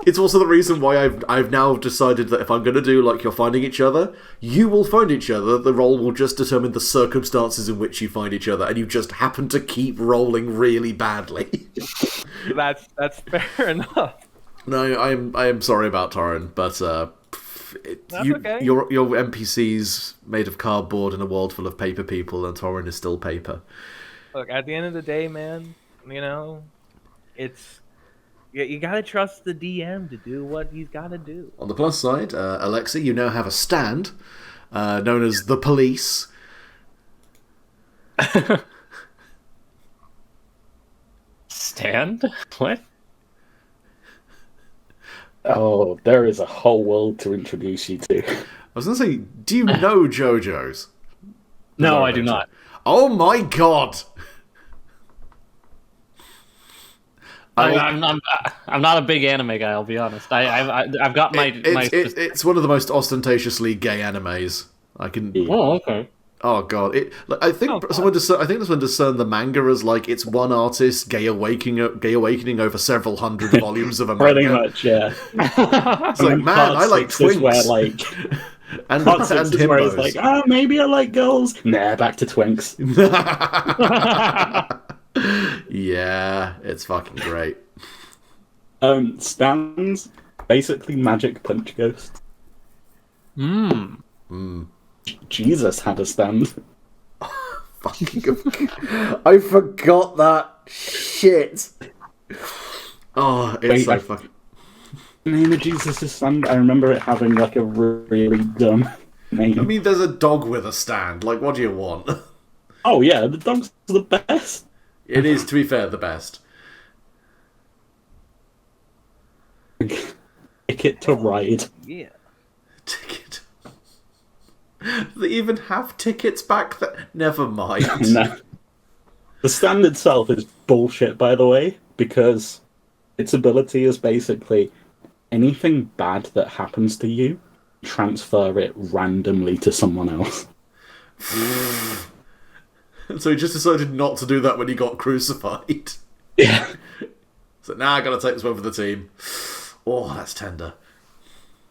Speaker 1: It's also the reason why I've now decided that if I'm going to do like you're finding each other, you will find each other. The roll will just determine the circumstances in which you find each other, and you just happen to keep rolling really badly.
Speaker 4: That's fair enough.
Speaker 1: No, I am sorry about Torrin, but
Speaker 4: okay.
Speaker 1: your NPC's made of cardboard in a world full of paper people, and Torrin is still paper.
Speaker 4: Look, at the end of the day, man, it's you gotta trust the DM to do what he's gotta do.
Speaker 1: On the plus side, Alexei, you now have a stand known as the police.
Speaker 5: Stand? What?
Speaker 3: Oh, there is a whole world to introduce you to.
Speaker 1: I was going to say, do you know JoJo's?
Speaker 5: No,
Speaker 1: Bizarre
Speaker 5: I do
Speaker 1: Adventure?
Speaker 5: not.
Speaker 1: Oh my god!
Speaker 5: I'm not a big anime guy. I'll be honest. I've got my
Speaker 1: It's one of the most ostentatiously gay animes. I can.
Speaker 5: Oh, okay.
Speaker 1: Oh god! I think someone discerned the manga as like it's one artist gay awakening over several hundred volumes of a manga.
Speaker 3: Pretty much, yeah.
Speaker 1: It's like, man, I like twinks.
Speaker 3: Where, like,
Speaker 1: and
Speaker 3: part six is where it's
Speaker 1: himbos.
Speaker 3: like, maybe I like girls. Nah, back to twinks.
Speaker 1: Yeah, it's fucking great.
Speaker 3: Stands basically magic punch ghost. Jesus had a stand.
Speaker 1: I forgot that shit. Oh, it's
Speaker 3: Wait,
Speaker 1: so fucking.
Speaker 3: The name of Jesus' stand. I remember it having like a really dumb name.
Speaker 1: I mean, there's a dog with a stand. Like, what do you want?
Speaker 3: Oh yeah, the dog's the best.
Speaker 1: It is, to be fair, the best.
Speaker 3: Ticket to ride.
Speaker 4: Yeah.
Speaker 1: Ticket. They even have tickets back there. Never mind.
Speaker 3: No. The stand itself is bullshit, by the way, because its ability is basically anything bad that happens to you, transfer it randomly to someone else.
Speaker 1: So he just decided not to do that when he got crucified.
Speaker 3: Yeah.
Speaker 1: So now I gotta take this one for the team. Oh, that's tender.